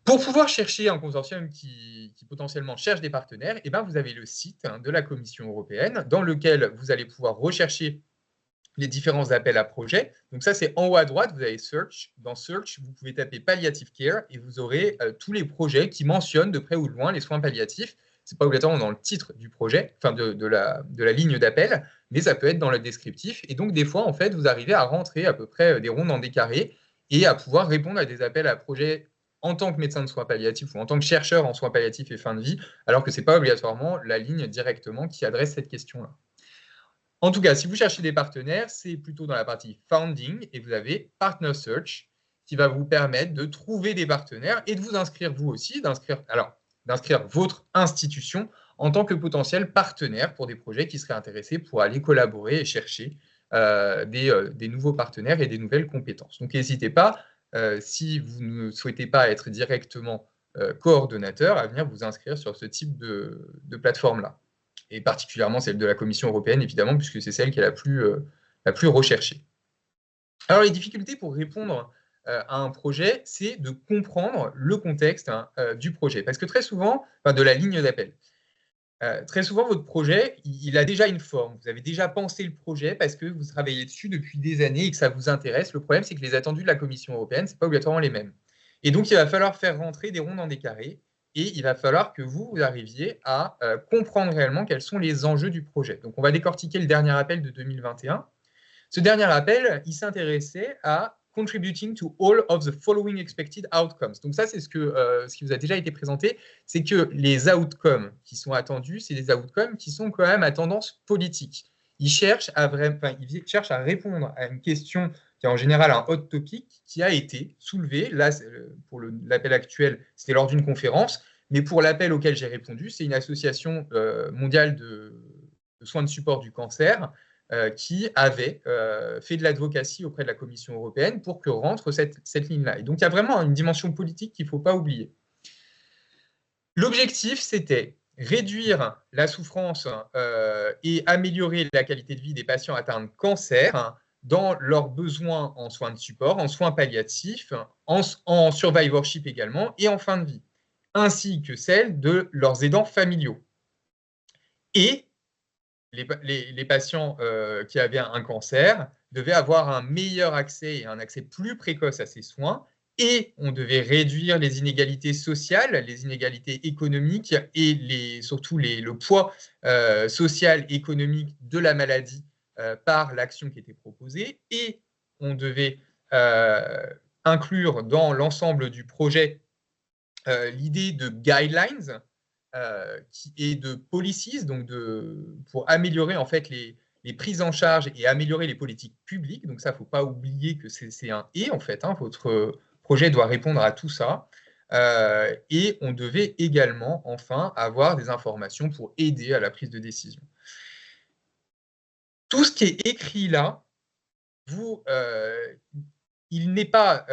Pour pouvoir chercher un consortium qui potentiellement cherche des partenaires, vous avez le site de la Commission européenne dans lequel vous allez pouvoir rechercher les différents appels à projets. Donc ça, c'est en haut à droite, vous avez Search. Dans Search, vous pouvez taper Palliative Care et vous aurez tous les projets qui mentionnent de près ou de loin les soins palliatifs. Ce n'est pas obligatoirement dans le titre du projet, enfin de la ligne d'appel, mais ça peut être dans le descriptif. Et donc, des fois, en fait, vous arrivez à rentrer à peu près des ronds dans des carrés et à pouvoir répondre à des appels à projets en tant que médecin de soins palliatifs ou en tant que chercheur en soins palliatifs et fin de vie, alors que ce n'est pas obligatoirement la ligne directement qui adresse cette question-là. En tout cas, si vous cherchez des partenaires, c'est plutôt dans la partie founding et vous avez Partner Search qui va vous permettre de trouver des partenaires et de vous inscrire vous aussi, d'inscrire votre institution en tant que potentiel partenaire pour des projets qui seraient intéressés pour aller collaborer et chercher des nouveaux partenaires et des nouvelles compétences. Donc, n'hésitez pas, si vous ne souhaitez pas être directement coordonnateur, à venir vous inscrire sur ce type de plateforme-là. Et particulièrement celle de la Commission européenne, évidemment, puisque c'est celle qui est la plus recherchée. Alors, les difficultés pour répondre à un projet, c'est de comprendre le contexte du projet. Parce que très souvent, de la ligne d'appel, très souvent, votre projet, il a déjà une forme. Vous avez déjà pensé le projet parce que vous travaillez dessus depuis des années et que ça vous intéresse. Le problème, c'est que les attendus de la Commission européenne, ce n'est pas obligatoirement les mêmes. Et donc, il va falloir faire rentrer des ronds dans des carrés et il va falloir que vous arriviez à comprendre réellement quels sont les enjeux du projet. Donc, on va décortiquer le dernier appel de 2021. Ce dernier appel, il s'intéressait à contributing to all of the following expected outcomes. Donc ça, c'est ce qui vous a déjà été présenté, c'est que les outcomes qui sont attendus, c'est des outcomes qui sont quand même à tendance politique. Ils cherchent à répondre à une question qui est en général un hot topic qui a été soulevé. Là, pour l'appel actuel, c'était lors d'une conférence, mais pour l'appel auquel j'ai répondu, c'est une association mondiale de soins de support du cancer qui avait fait de l'advocacy auprès de la Commission européenne pour que rentre cette ligne-là. Et donc, il y a vraiment une dimension politique qu'il ne faut pas oublier. L'objectif, c'était réduire la souffrance et améliorer la qualité de vie des patients atteints de cancer dans leurs besoins en soins de support, en soins palliatifs, en survivorship également et en fin de vie, ainsi que celle de leurs aidants familiaux. Et les patients qui avaient un cancer devaient avoir un meilleur accès et un accès plus précoce à ces soins, et on devait réduire les inégalités sociales, les inégalités économiques et surtout le poids social et économique de la maladie par l'action qui était proposée, et on devait inclure dans l'ensemble du projet l'idée de guidelines, et de policies, donc pour améliorer en fait les prises en charge et améliorer les politiques publiques. Donc ça, il ne faut pas oublier que c'est un « et » en fait. Votre projet doit répondre à tout ça. Et on devait également, enfin, avoir des informations pour aider à la prise de décision. Tout ce qui est écrit là, il n'est pas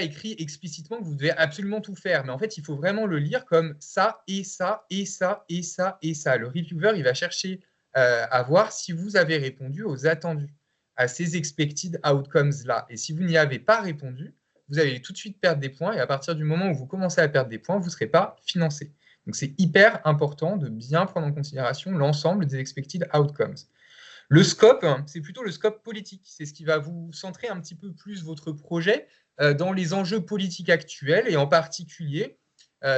écrit explicitement que vous devez absolument tout faire, mais en fait, il faut vraiment le lire comme ça, et ça, et ça, et ça, et ça. Le reviewer, il va chercher à voir si vous avez répondu aux attendus, à ces expected outcomes-là. Et si vous n'y avez pas répondu, vous allez tout de suite perdre des points, et à partir du moment où vous commencez à perdre des points, vous ne serez pas financé. Donc, c'est hyper important de bien prendre en considération l'ensemble des expected outcomes. Le scope, c'est plutôt le scope politique. C'est ce qui va vous centrer un petit peu plus votre projet dans les enjeux politiques actuels, et en particulier,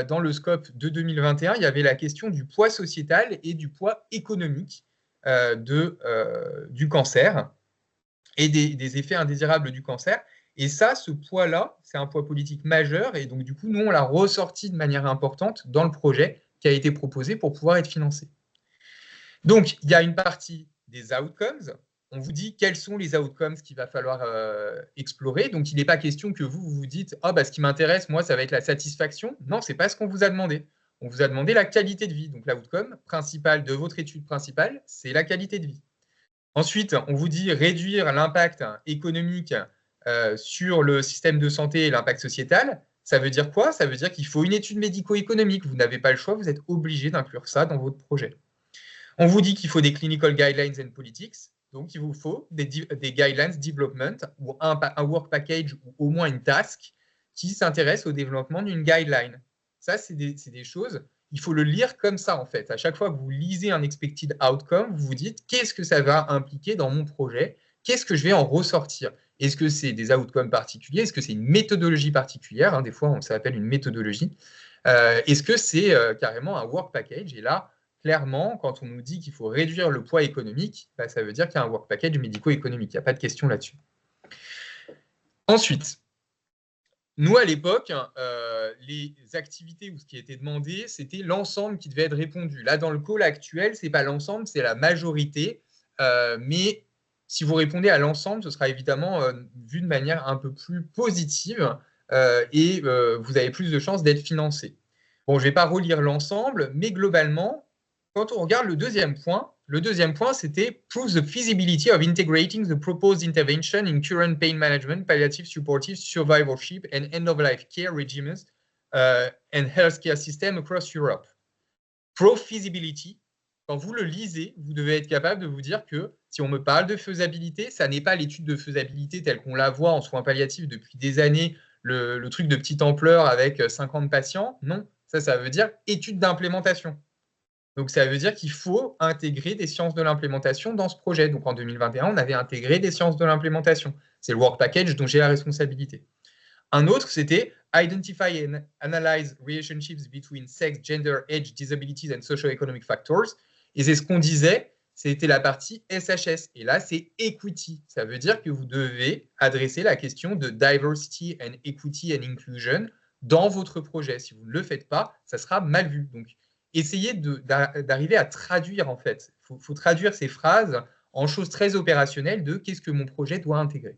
dans le scope de 2021, il y avait la question du poids sociétal et du poids économique du cancer et des effets indésirables du cancer. Et ça, ce poids-là, c'est un poids politique majeur, et donc du coup, nous, on l'a ressorti de manière importante dans le projet qui a été proposé pour pouvoir être financé. Donc, il y a une partie des outcomes. On vous dit quels sont les outcomes qu'il va falloir explorer. Donc, il n'est pas question que vous vous dites « Ah, ce qui m'intéresse, moi, ça va être la satisfaction ». Non, ce n'est pas ce qu'on vous a demandé. On vous a demandé la qualité de vie. Donc, l'outcome principal de votre étude principale, c'est la qualité de vie. Ensuite, on vous dit réduire l'impact économique sur le système de santé et l'impact sociétal. Ça veut dire quoi? Ça veut dire qu'il faut une étude médico-économique. Vous n'avez pas le choix, vous êtes obligé d'inclure ça dans votre projet. On vous dit qu'il faut des clinical guidelines and politics. Donc, il vous faut des guidelines development ou un work package ou au moins une task qui s'intéresse au développement d'une guideline. Ça, c'est des choses, il faut le lire comme ça en fait. À chaque fois que vous lisez un expected outcome, vous vous dites qu'est-ce que ça va impliquer dans mon projet? Qu'est-ce que je vais en ressortir? Est-ce que c'est des outcomes particuliers? Est-ce que c'est une méthodologie particulière? Des fois, ça s'appelle une méthodologie. Est-ce que c'est carrément un work package? Et là, clairement, quand on nous dit qu'il faut réduire le poids économique, bah, ça veut dire qu'il y a un work package médico-économique. Il n'y a pas de question là-dessus. Ensuite, nous, à l'époque, les activités ou ce qui était demandé, c'était l'ensemble qui devait être répondu. Là, dans le call actuel, ce n'est pas l'ensemble, c'est la majorité. Mais si vous répondez à l'ensemble, ce sera évidemment vu de manière un peu plus positive et vous avez plus de chances d'être financé. Bon, je ne vais pas relire l'ensemble, mais globalement, quand on regarde le deuxième point, c'était « Prove the feasibility of integrating the proposed intervention in current pain management, palliative, supportive, survivorship and end-of-life care regimes and healthcare system across Europe ». Prove feasibility, quand vous le lisez, vous devez être capable de vous dire que si on me parle de faisabilité, ça n'est pas l'étude de faisabilité telle qu'on la voit en soins palliatifs depuis des années, le truc de petite ampleur avec 50 patients. Non, ça veut dire étude d'implémentation. Donc, ça veut dire qu'il faut intégrer des sciences de l'implémentation dans ce projet. Donc, en 2021, on avait intégré des sciences de l'implémentation. C'est le work package dont j'ai la responsabilité. Un autre, c'était Identify and analyze relationships between sex, gender, age, disabilities and socio-economic factors. Et c'est ce qu'on disait, c'était la partie SHS. Et là, c'est equity. Ça veut dire que vous devez adresser la question de diversity and equity and inclusion dans votre projet. Si vous ne le faites pas, ça sera mal vu. Donc, essayez d'arriver à traduire, en fait. Il faut traduire ces phrases en choses très opérationnelles de qu'est-ce que mon projet doit intégrer.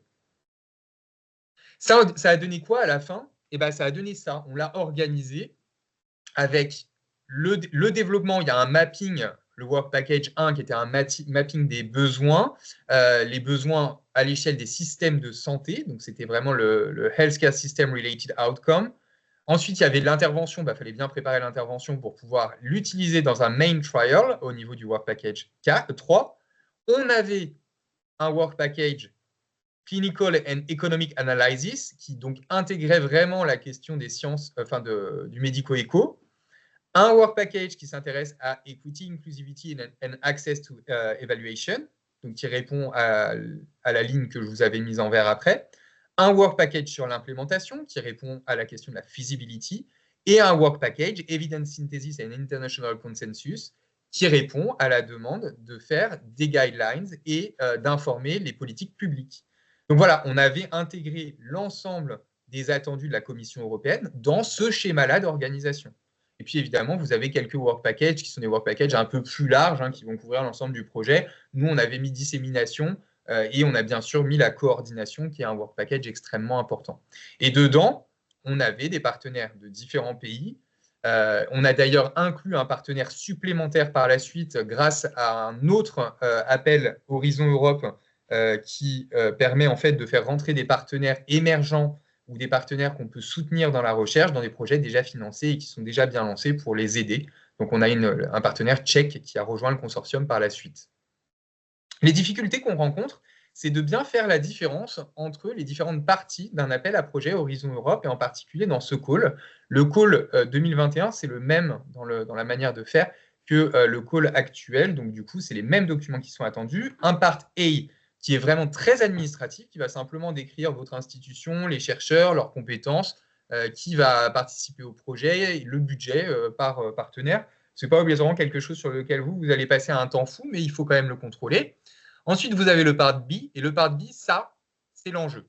Ça a donné quoi à la fin? Eh ben, ça a donné ça. On l'a organisé avec le développement. Il y a un mapping, le Work Package 1, qui était un mapping des besoins, les besoins à l'échelle des systèmes de santé. Donc, c'était vraiment le Healthcare System Related Outcome. Ensuite, il y avait l'intervention. Il fallait bien préparer l'intervention pour pouvoir l'utiliser dans un main trial au niveau du Work Package 3. On avait un Work Package Clinical and Economic Analysis qui donc intégrait vraiment la question des sciences, du médico-éco. Un Work Package qui s'intéresse à Equity, Inclusivity and Access to Evaluation, donc qui répond à la ligne que je vous avais mise en vert après. Un work package sur l'implémentation qui répond à la question de la feasibility et un work package Evidence Synthesis and International Consensus qui répond à la demande de faire des guidelines et d'informer les politiques publiques. Donc voilà, on avait intégré l'ensemble des attendus de la Commission européenne dans ce schéma-là d'organisation. Et puis évidemment, vous avez quelques work packages qui sont des work packages un peu plus larges qui vont couvrir l'ensemble du projet. Nous, on avait mis dissémination et on a bien sûr mis la coordination qui est un work package extrêmement important. Et dedans, on avait des partenaires de différents pays. On a d'ailleurs inclus un partenaire supplémentaire par la suite grâce à un autre appel Horizon Europe qui permet en fait de faire rentrer des partenaires émergents ou des partenaires qu'on peut soutenir dans la recherche, dans des projets déjà financés et qui sont déjà bien lancés pour les aider. Donc, on a un partenaire tchèque qui a rejoint le consortium par la suite. Les difficultés qu'on rencontre, c'est de bien faire la différence entre les différentes parties d'un appel à projet Horizon Europe et en particulier dans ce call. Le call 2021, c'est le même dans la manière de faire que le call actuel. Donc, du coup, c'est les mêmes documents qui sont attendus. Un part A qui est vraiment très administratif, qui va simplement décrire votre institution, les chercheurs, leurs compétences, qui va participer au projet, le budget par partenaire. Ce n'est pas obligatoirement quelque chose sur lequel vous allez passer un temps fou, mais il faut quand même le contrôler. Ensuite, vous avez le part B, et le part B, ça, c'est l'enjeu.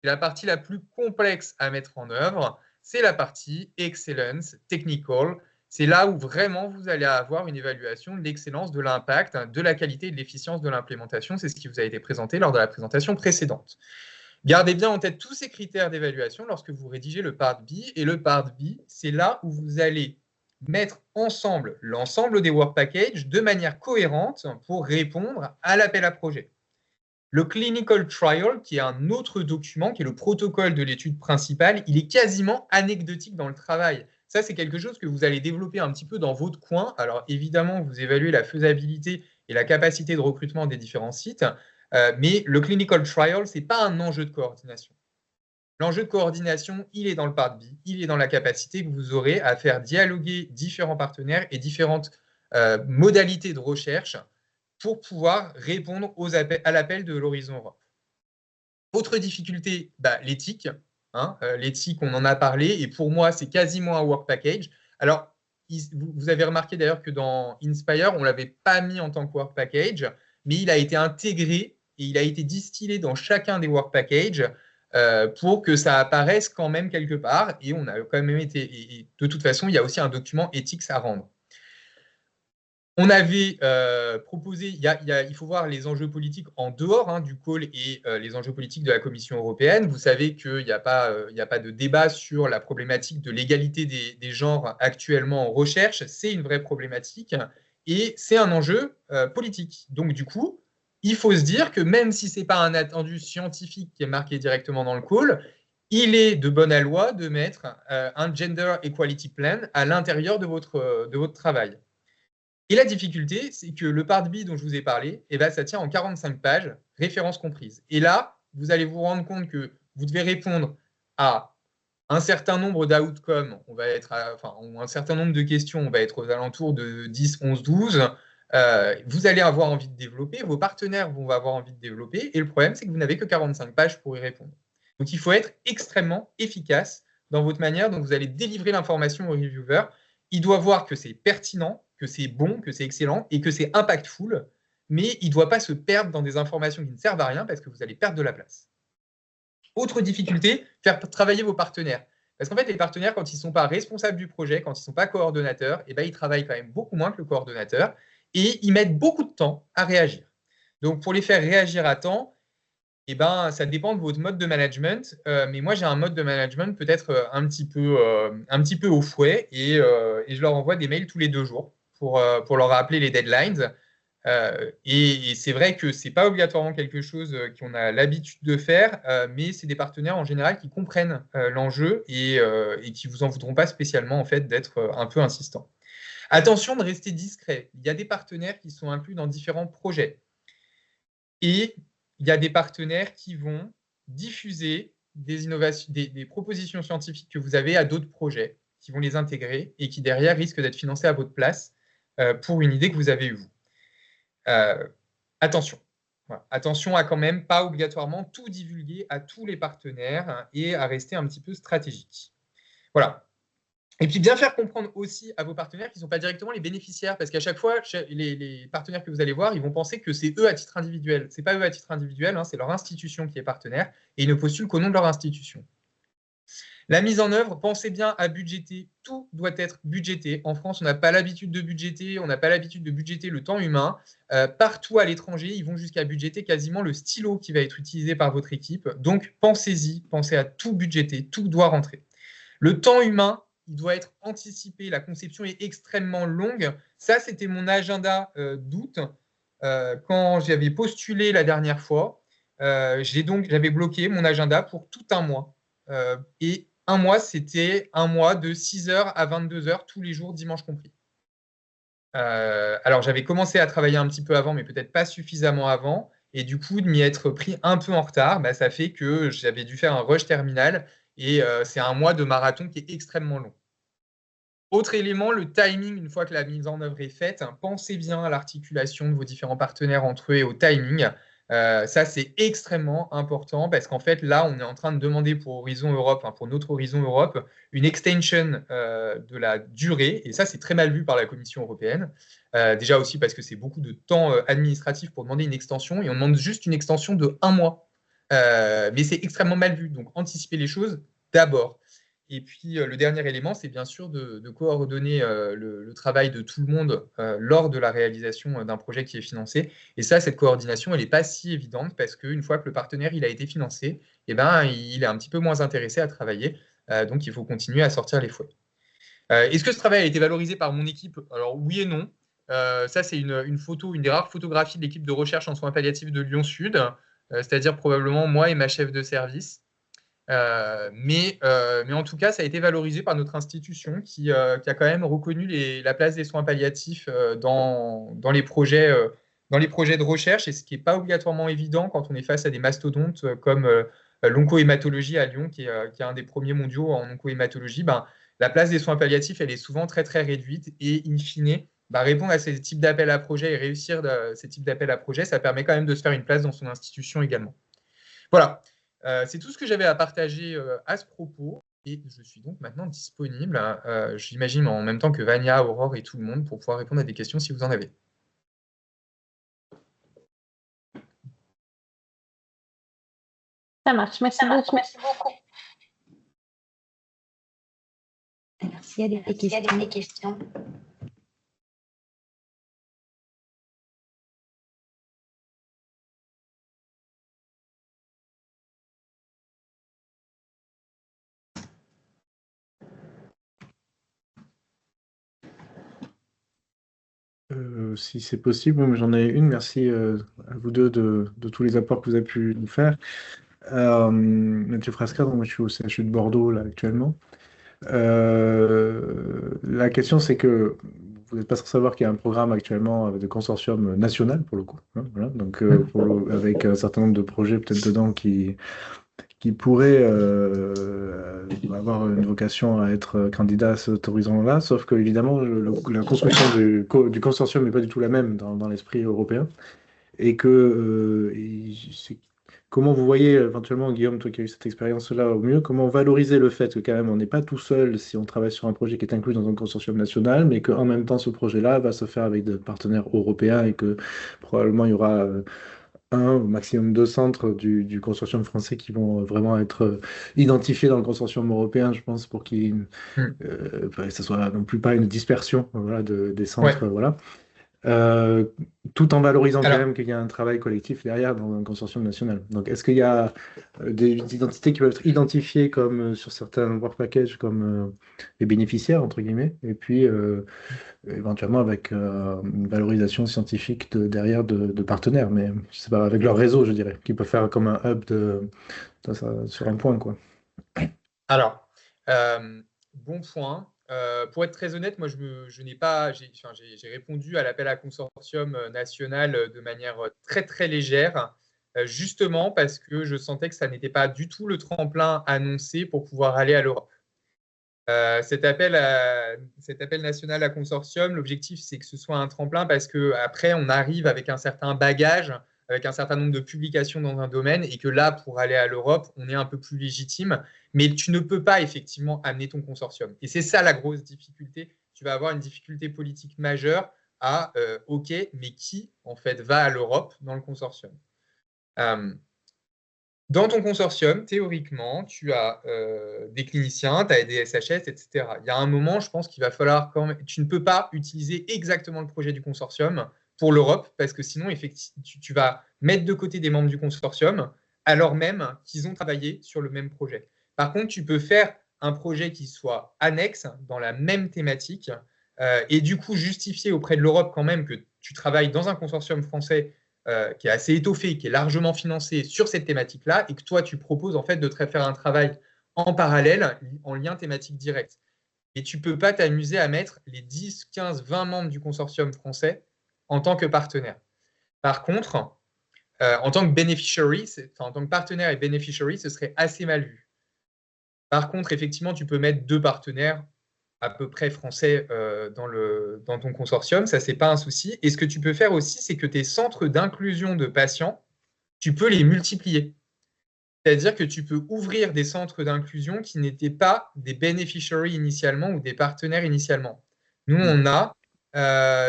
C'est la partie la plus complexe à mettre en œuvre, c'est la partie excellence, technical. C'est là où vraiment vous allez avoir une évaluation de l'excellence, de l'impact, de la qualité et de l'efficience de l'implémentation. C'est ce qui vous a été présenté lors de la présentation précédente. Gardez bien en tête tous ces critères d'évaluation lorsque vous rédigez le part B. Et le part B, c'est là où vous allez mettre ensemble l'ensemble des work packages de manière cohérente pour répondre à l'appel à projet. Le clinical trial, qui est un autre document, qui est le protocole de l'étude principale, il est quasiment anecdotique dans le travail. Ça, c'est quelque chose que vous allez développer un petit peu dans votre coin. Alors, évidemment, vous évaluez la faisabilité et la capacité de recrutement des différents sites, mais le clinical trial, ce n'est pas un enjeu de coordination. L'enjeu de coordination, il est dans le part B, il est dans la capacité que vous aurez à faire dialoguer différents partenaires et différentes modalités de recherche pour pouvoir répondre à l'appel de l'Horizon Europe. Autre difficulté, l'éthique. Hein. L'éthique, on en a parlé, et pour moi, c'est quasiment un work package. Alors, vous avez remarqué d'ailleurs que dans Inspire, on ne l'avait pas mis en tant que work package, mais il a été intégré et il a été distillé dans chacun des work packages pour que ça apparaisse quand même quelque part. Et on a quand même été. Et de toute façon, il y a aussi un document éthique à rendre. On avait proposé, il faut voir les enjeux politiques en dehors du call et les enjeux politiques de la Commission européenne. Vous savez qu'il n'y a pas de débat sur la problématique de l'égalité des genres actuellement en recherche. C'est une vraie problématique et c'est un enjeu politique. Donc du coup, il faut se dire que même si ce n'est pas un attendu scientifique qui est marqué directement dans le call, il est de bonne loi de mettre un Gender Equality Plan à l'intérieur de votre travail. Et la difficulté, c'est que le part B dont je vous ai parlé, ça tient en 45 pages, références comprises. Et là, vous allez vous rendre compte que vous devez répondre à un certain nombre d'outcomes, un certain nombre de questions, on va être aux alentours de 10, 11, 12. Vous allez avoir envie de développer, vos partenaires vont avoir envie de développer, et le problème, c'est que vous n'avez que 45 pages pour y répondre. Donc, il faut être extrêmement efficace dans votre manière dont vous allez délivrer l'information au reviewer. Il doit voir que c'est pertinent, que c'est bon, que c'est excellent et que c'est impactful, mais il ne doit pas se perdre dans des informations qui ne servent à rien parce que vous allez perdre de la place. Autre difficulté, faire travailler vos partenaires. Parce qu'en fait, les partenaires, quand ils ne sont pas responsables du projet, quand ils ne sont pas coordonnateurs, ils travaillent quand même beaucoup moins que le coordonnateur et ils mettent beaucoup de temps à réagir. Donc, pour les faire réagir à temps, ça dépend de votre mode de management. Mais moi, j'ai un mode de management peut-être un petit peu au fouet et je leur envoie des mails tous les 2 jours pour leur rappeler les deadlines. Et c'est vrai que ce n'est pas obligatoirement quelque chose qu'on a l'habitude de faire, mais c'est des partenaires en général qui comprennent l'enjeu et qui ne vous en voudront pas spécialement en fait, d'être un peu insistant. Attention de rester discret. Il y a des partenaires qui sont inclus dans différents projets. Et il y a des partenaires qui vont diffuser des innovations, des propositions scientifiques que vous avez à d'autres projets, qui vont les intégrer et qui derrière risquent d'être financés à votre place pour une idée que vous avez eue vous. Attention. Voilà. Attention à quand même pas obligatoirement tout divulguer à tous les partenaires et à rester un petit peu stratégique. Voilà. Et puis bien faire comprendre aussi à vos partenaires qui ne sont pas directement les bénéficiaires, parce qu'à chaque fois, les partenaires que vous allez voir, ils vont penser que c'est eux à titre individuel. Ce n'est pas eux à titre individuel, c'est leur institution qui est partenaire, et ils ne postulent qu'au nom de leur institution. La mise en œuvre, pensez bien à budgéter. Tout doit être budgété. En France, on n'a pas l'habitude de budgéter, on n'a pas l'habitude de budgéter le temps humain. Partout à l'étranger, ils vont jusqu'à budgéter quasiment le stylo qui va être utilisé par votre équipe. Donc, pensez-y, pensez à tout budgéter, tout doit rentrer. Le temps humain, il doit être anticipé. La conception est extrêmement longue. Ça, c'était mon agenda d'août. Quand j'avais postulé la dernière fois, j'avais bloqué mon agenda pour tout un mois. Et un mois, c'était un mois de 6h à 22h tous les jours, dimanche compris. Alors, j'avais commencé à travailler un petit peu avant, mais peut-être pas suffisamment avant. Et du coup, de m'y être pris un peu en retard, ça fait que j'avais dû faire un rush terminal. Et c'est un mois de marathon qui est extrêmement long. Autre élément, le timing, une fois que la mise en œuvre est faite, pensez bien à l'articulation de vos différents partenaires entre eux et au timing. Ça, c'est extrêmement important parce qu'en fait, là, on est en train de demander pour Horizon Europe, pour notre Horizon Europe, une extension de la durée. Et ça, c'est très mal vu par la Commission européenne. Déjà aussi parce que c'est beaucoup de temps administratif pour demander une extension et on demande juste une extension de 1 mois. Mais c'est extrêmement mal vu. Donc, anticipez les choses d'abord. Et puis, le dernier élément, c'est bien sûr de coordonner le travail de tout le monde lors de la réalisation d'un projet qui est financé. Et ça, cette coordination, elle n'est pas si évidente parce qu'une fois que le partenaire il a été financé, il est un petit peu moins intéressé à travailler. Donc, il faut continuer à sortir les fouets. Est-ce que ce travail a été valorisé par mon équipe? Alors, oui et non. Ça, c'est une photo, une des rares photographies de l'équipe de recherche en soins palliatifs de Lyon Sud, c'est-à-dire probablement moi et ma chef de service. Mais en tout cas, ça a été valorisé par notre institution qui a quand même reconnu la place des soins palliatifs dans les projets de recherche, et ce qui n'est pas obligatoirement évident quand on est face à des mastodontes comme l'oncohématologie à Lyon, qui est un des premiers mondiaux en oncohématologie. La place des soins palliatifs, elle est souvent très, très réduite et in fine, répondre à ces types d'appels à projets et réussir ces types d'appels à projets, ça permet quand même de se faire une place dans son institution également. Voilà. C'est tout ce que j'avais à partager à ce propos. Et je suis donc maintenant disponible, j'imagine en même temps que Vania, Aurore et tout le monde, pour pouvoir répondre à des questions si vous en avez. Ça marche, merci beaucoup. Alors, s'il y a des questions. Si c'est possible, j'en ai une. Merci à vous deux de tous les apports que vous avez pu nous faire. Mathieu Frasca, donc moi je suis au CHU de Bordeaux là, actuellement. La question, c'est que vous n'êtes pas sans savoir qu'il y a un programme actuellement de consortium national pour le coup, hein, voilà, donc avec un certain nombre de projets peut-être dedans qui pourraient avoir une vocation à être candidat à cet horizon-là, sauf que évidemment la construction du consortium n'est pas du tout la même dans l'esprit européen, et que comment vous voyez éventuellement, Guillaume, toi qui as eu cette expérience-là au mieux, comment valoriser le fait que quand même on n'est pas tout seul si on travaille sur un projet qui est inclus dans un consortium national, mais qu'en même temps ce projet-là va se faire avec des partenaires européens et que probablement il y aura un au maximum deux centres du consortium français qui vont vraiment être identifiés dans le consortium européen, je pense, pour qu'il ça soit non plus pas une dispersion voilà, des centres. Ouais. Voilà. Tout en valorisant Alors, quand même qu'il y a un travail collectif derrière dans un consortium national. Donc, est-ce qu'il y a des identités qui peuvent être identifiées comme sur certains work packages comme les bénéficiaires, entre guillemets, et puis éventuellement avec une valorisation scientifique derrière de partenaires, mais je sais pas, avec leur réseau, je dirais, qui peut faire comme un hub sur un point, quoi. Alors, bon point. Pour être très honnête, moi, je n'ai pas, j'ai répondu à l'appel à consortium national de manière très, très légère, justement parce que je sentais que ça n'était pas du tout le tremplin annoncé pour pouvoir aller à l'Europe. Cet appel national à consortium, l'objectif, c'est que ce soit un tremplin parce qu'après, on arrive avec un certain bagage, avec un certain nombre de publications dans un domaine, et que là, pour aller à l'Europe, on est un peu plus légitime. Mais tu ne peux pas effectivement amener ton consortium. Et c'est ça la grosse difficulté. Tu vas avoir une difficulté politique majeure à OK, mais qui, en fait, va à l'Europe dans le consortium Dans ton consortium, théoriquement, tu as des cliniciens, tu as des SHS, etc. Il y a un moment, je pense qu'il va falloir quand même… Tu ne peux pas utiliser exactement le projet du consortium pour l'Europe, parce que sinon, effectivement, tu vas mettre de côté des membres du consortium, alors même qu'ils ont travaillé sur le même projet. Par contre, tu peux faire un projet qui soit annexe dans la même thématique, et du coup justifier auprès de l'Europe quand même que tu travailles dans un consortium français qui est assez étoffé, qui est largement financé sur cette thématique-là, et que toi, tu proposes en fait de te faire un travail en parallèle, en lien thématique direct. Et tu ne peux pas t'amuser à mettre les 10, 15, 20 membres du consortium français en tant que partenaire. Par contre, en tant que beneficiary, en tant que partenaire et beneficiary, ce serait assez mal vu. Par contre, effectivement, tu peux mettre deux partenaires à peu près français dans ton consortium, ça, c'est pas un souci. Et ce que tu peux faire aussi, c'est que tes centres d'inclusion de patients, tu peux les multiplier. C'est-à-dire que tu peux ouvrir des centres d'inclusion qui n'étaient pas des beneficiaries initialement ou des partenaires initialement. Nous, on a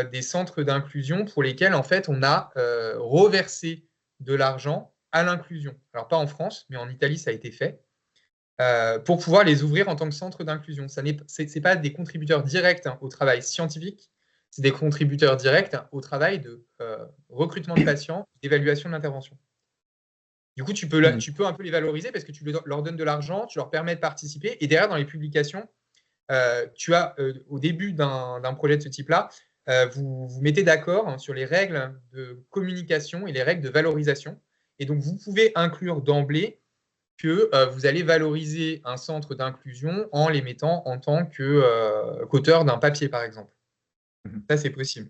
des centres d'inclusion pour lesquels, en fait, on a reversé de l'argent à l'inclusion. Alors, pas en France, mais en Italie, ça a été fait. Pour pouvoir les ouvrir en tant que centre d'inclusion. Ce n'est pas des contributeurs directs au travail scientifique, c'est des contributeurs directs au travail de recrutement de patients, d'évaluation de l'intervention. Du coup, tu peux un peu les valoriser parce que tu leur donnes de l'argent, tu leur permets de participer, et derrière, dans les publications, tu as, au début d'un projet de ce type-là, vous mettez d'accord sur les règles de communication et les règles de valorisation. Et donc, vous pouvez inclure d'emblée que vous allez valoriser un centre d'inclusion en les mettant en tant qu'auteur d'un papier, par exemple. Ça, c'est possible.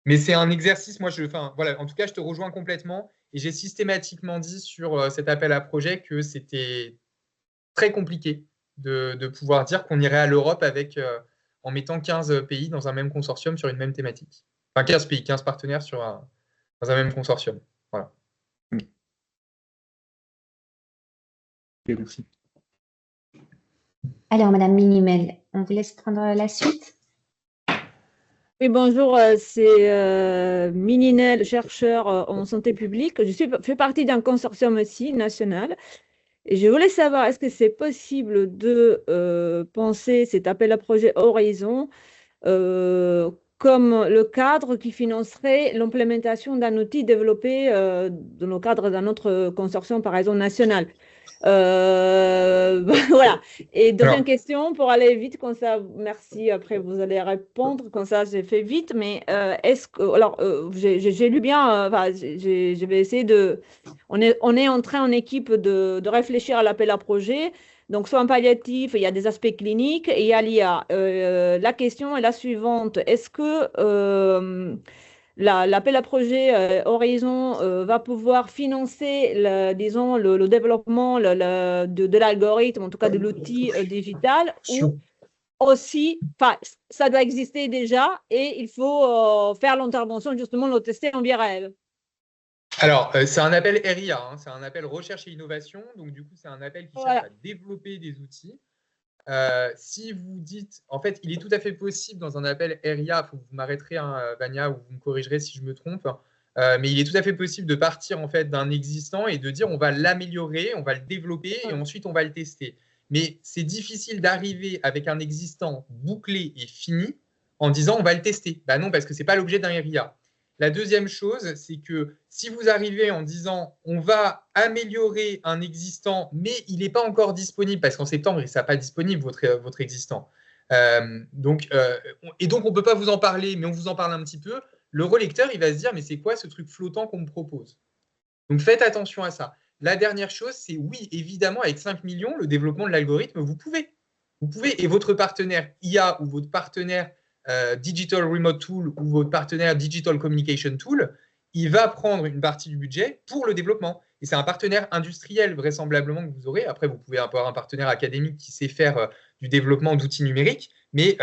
Mais c'est un exercice, voilà, en tout cas, je te rejoins complètement, et j'ai systématiquement dit sur cet appel à projet que c'était très compliqué de pouvoir dire qu'on irait à l'Europe en mettant 15 pays dans un même consortium sur une même thématique. Enfin, 15 pays, 15 partenaires dans un même consortium. Voilà. Ok, merci. Alors, Madame Minimel, on vous laisse prendre la suite. Oui, bonjour, c'est Mininel, chercheur en santé publique. Fais partie d'un consortium aussi national. Et je voulais savoir, est-ce que c'est possible de penser cet appel à projet Horizon comme le cadre qui financerait l'implémentation d'un outil développé dans le cadre d'un autre consortium, par exemple, national. Voilà. Et deuxième Alors, question, pour aller vite, comme ça, merci, après vous allez répondre, comme ça j'ai fait vite, mais est-ce que, alors, j'ai lu bien, enfin, je vais essayer de, on est en train en équipe de réfléchir à l'appel à projet. Donc, soins palliatifs, il y a des aspects cliniques et il y a l'IA. La question est la suivante. Est-ce que l'appel à projet Horizon va pouvoir financer, disons, le développement de l'algorithme, en tout cas de l'outil digital, sur- ou aussi, enfin, ça doit exister déjà et il faut faire l'intervention, justement, le tester en vie réelle. Alors, c'est un appel RIA, hein, c'est un appel recherche et innovation. Donc, du coup, c'est un appel qui cherche Voilà. à développer des outils. Si vous dites, en fait, il est tout à fait possible dans un appel RIA, vous m'arrêterez, hein, Vania, ou vous me corrigerez si je me trompe, mais il est tout à fait possible de partir en fait d'un existant et de dire on va l'améliorer, on va le développer et ensuite on va le tester. Mais c'est difficile d'arriver avec un existant bouclé et fini en disant on va le tester. Ben non, parce que ce n'est pas l'objet d'un RIA. La deuxième chose, c'est que si vous arrivez en disant on va améliorer un existant, mais il n'est pas encore disponible, parce qu'en septembre, il ne sera pas disponible, votre existant. Donc, on ne peut pas vous en parler, mais on vous en parle un petit peu. Le relecteur, il va se dire, mais c'est quoi ce truc flottant qu'on me propose? Donc, faites attention à ça. La dernière chose, c'est oui, évidemment, avec 5 millions, le développement de l'algorithme, vous pouvez. Vous pouvez, et votre partenaire IA ou votre partenaire Digital Remote Tool ou votre partenaire Digital Communication Tool, il va prendre une partie du budget pour le développement. Et c'est un partenaire industriel, vraisemblablement, que vous aurez. Après, vous pouvez avoir un partenaire académique qui sait faire du développement d'outils numériques. Mais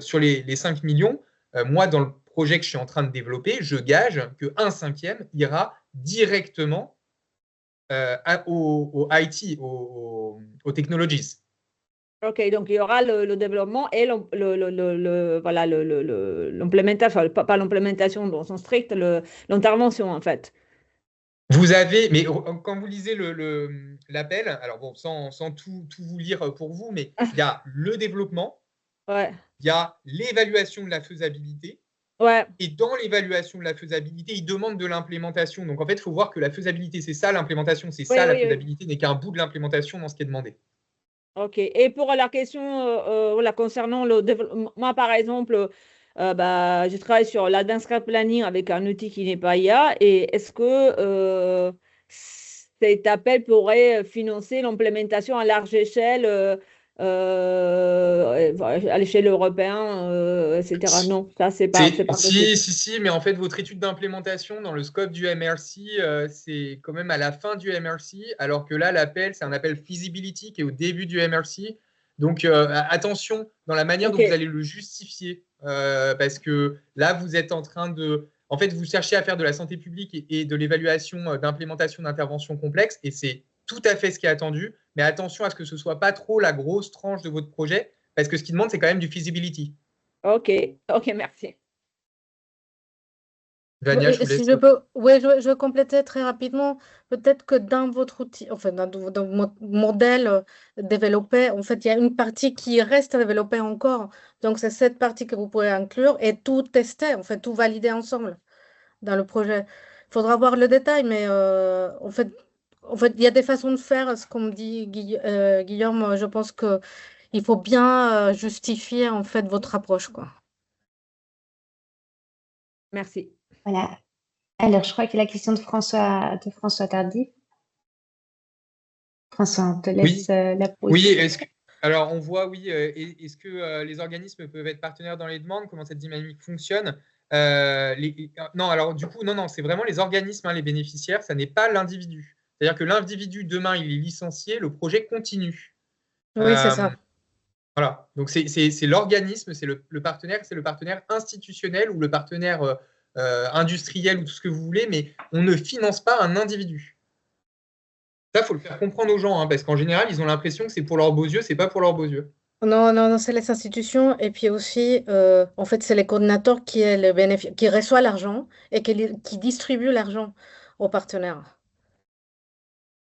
sur les 5 millions, moi, dans le projet que je suis en train de développer, je gage qu'un cinquième ira directement au IT, aux technologies. OK, donc il y aura le développement et voilà, l'implémentation, enfin, pas l'implémentation dans son strict, l'intervention en fait. Vous avez, mais quand vous lisez l'appel, alors bon, sans tout vous lire pour vous, mais il y a le développement, Ouais, il y a l'évaluation de la faisabilité, ouais, et dans l'évaluation de la faisabilité, il demande de l'implémentation. Donc en fait, il faut voir que la faisabilité, c'est ça, l'implémentation, c'est oui, ça, la oui, oui. faisabilité n'est qu'un bout de l'implémentation dans ce qui est demandé. OK. Et pour la question voilà, concernant le développement, moi par exemple, bah, je travaille sur l'advanced care planning avec un outil qui n'est pas IA. Et est-ce que cet appel pourrait financer l'implémentation à large échelle, à l'échelle européenne, etc. Non, ça, c'est pas possible. Si, mais en fait, votre étude d'implémentation dans le scope du MRC, c'est quand même à la fin du MRC, alors que là, l'appel, c'est un appel feasibility qui est au début du MRC. Donc, attention dans la manière dont OK. vous allez le justifier, parce que là, vous êtes en train de… En fait, vous cherchez à faire de la santé publique et de l'évaluation d'implémentation d'interventions complexes, et c'est tout à fait ce qui est attendu, mais attention à ce que ce ne soit pas trop la grosse tranche de votre projet, parce que ce qui demande, c'est quand même du feasibility. OK, merci. Vania, je vous Si laisse. je peux, ouais, je vais compléter très rapidement. Peut-être que dans votre outil, enfin, dans votre modèle développé, en fait, il y a une partie qui reste à développer encore. Donc, c'est cette partie que vous pouvez inclure et tout tester, en fait, tout valider ensemble dans le projet. Il faudra voir le détail, mais en fait, il y a des façons de faire. Ce qu'on me dit Guillaume, je pense que il faut bien justifier en fait votre approche, quoi. Merci. Voilà. Alors, je crois que la question de François Tardif. François, on te laisse la poser. Oui, alors on voit, oui, est-ce que les organismes peuvent être partenaires dans les demandes? Comment cette dynamique fonctionne? Non, alors du coup, non, c'est vraiment les organismes, hein, les bénéficiaires, ça n'est pas l'individu. C'est-à-dire que l'individu, demain, il est licencié, le projet continue. Oui, c'est ça. Voilà, donc c'est l'organisme, c'est le partenaire, c'est le partenaire institutionnel ou le partenaire industriel ou tout ce que vous voulez, mais on ne finance pas un individu. Ça, faut le faire comprendre aux gens, hein, parce qu'en général, ils ont l'impression que c'est pour leurs beaux yeux, c'est pas pour leurs beaux yeux. Non, non, non, c'est les institutions et puis aussi, en fait, c'est les coordinateurs qui, est le qui reçoit l'argent et qui distribue l'argent aux partenaires.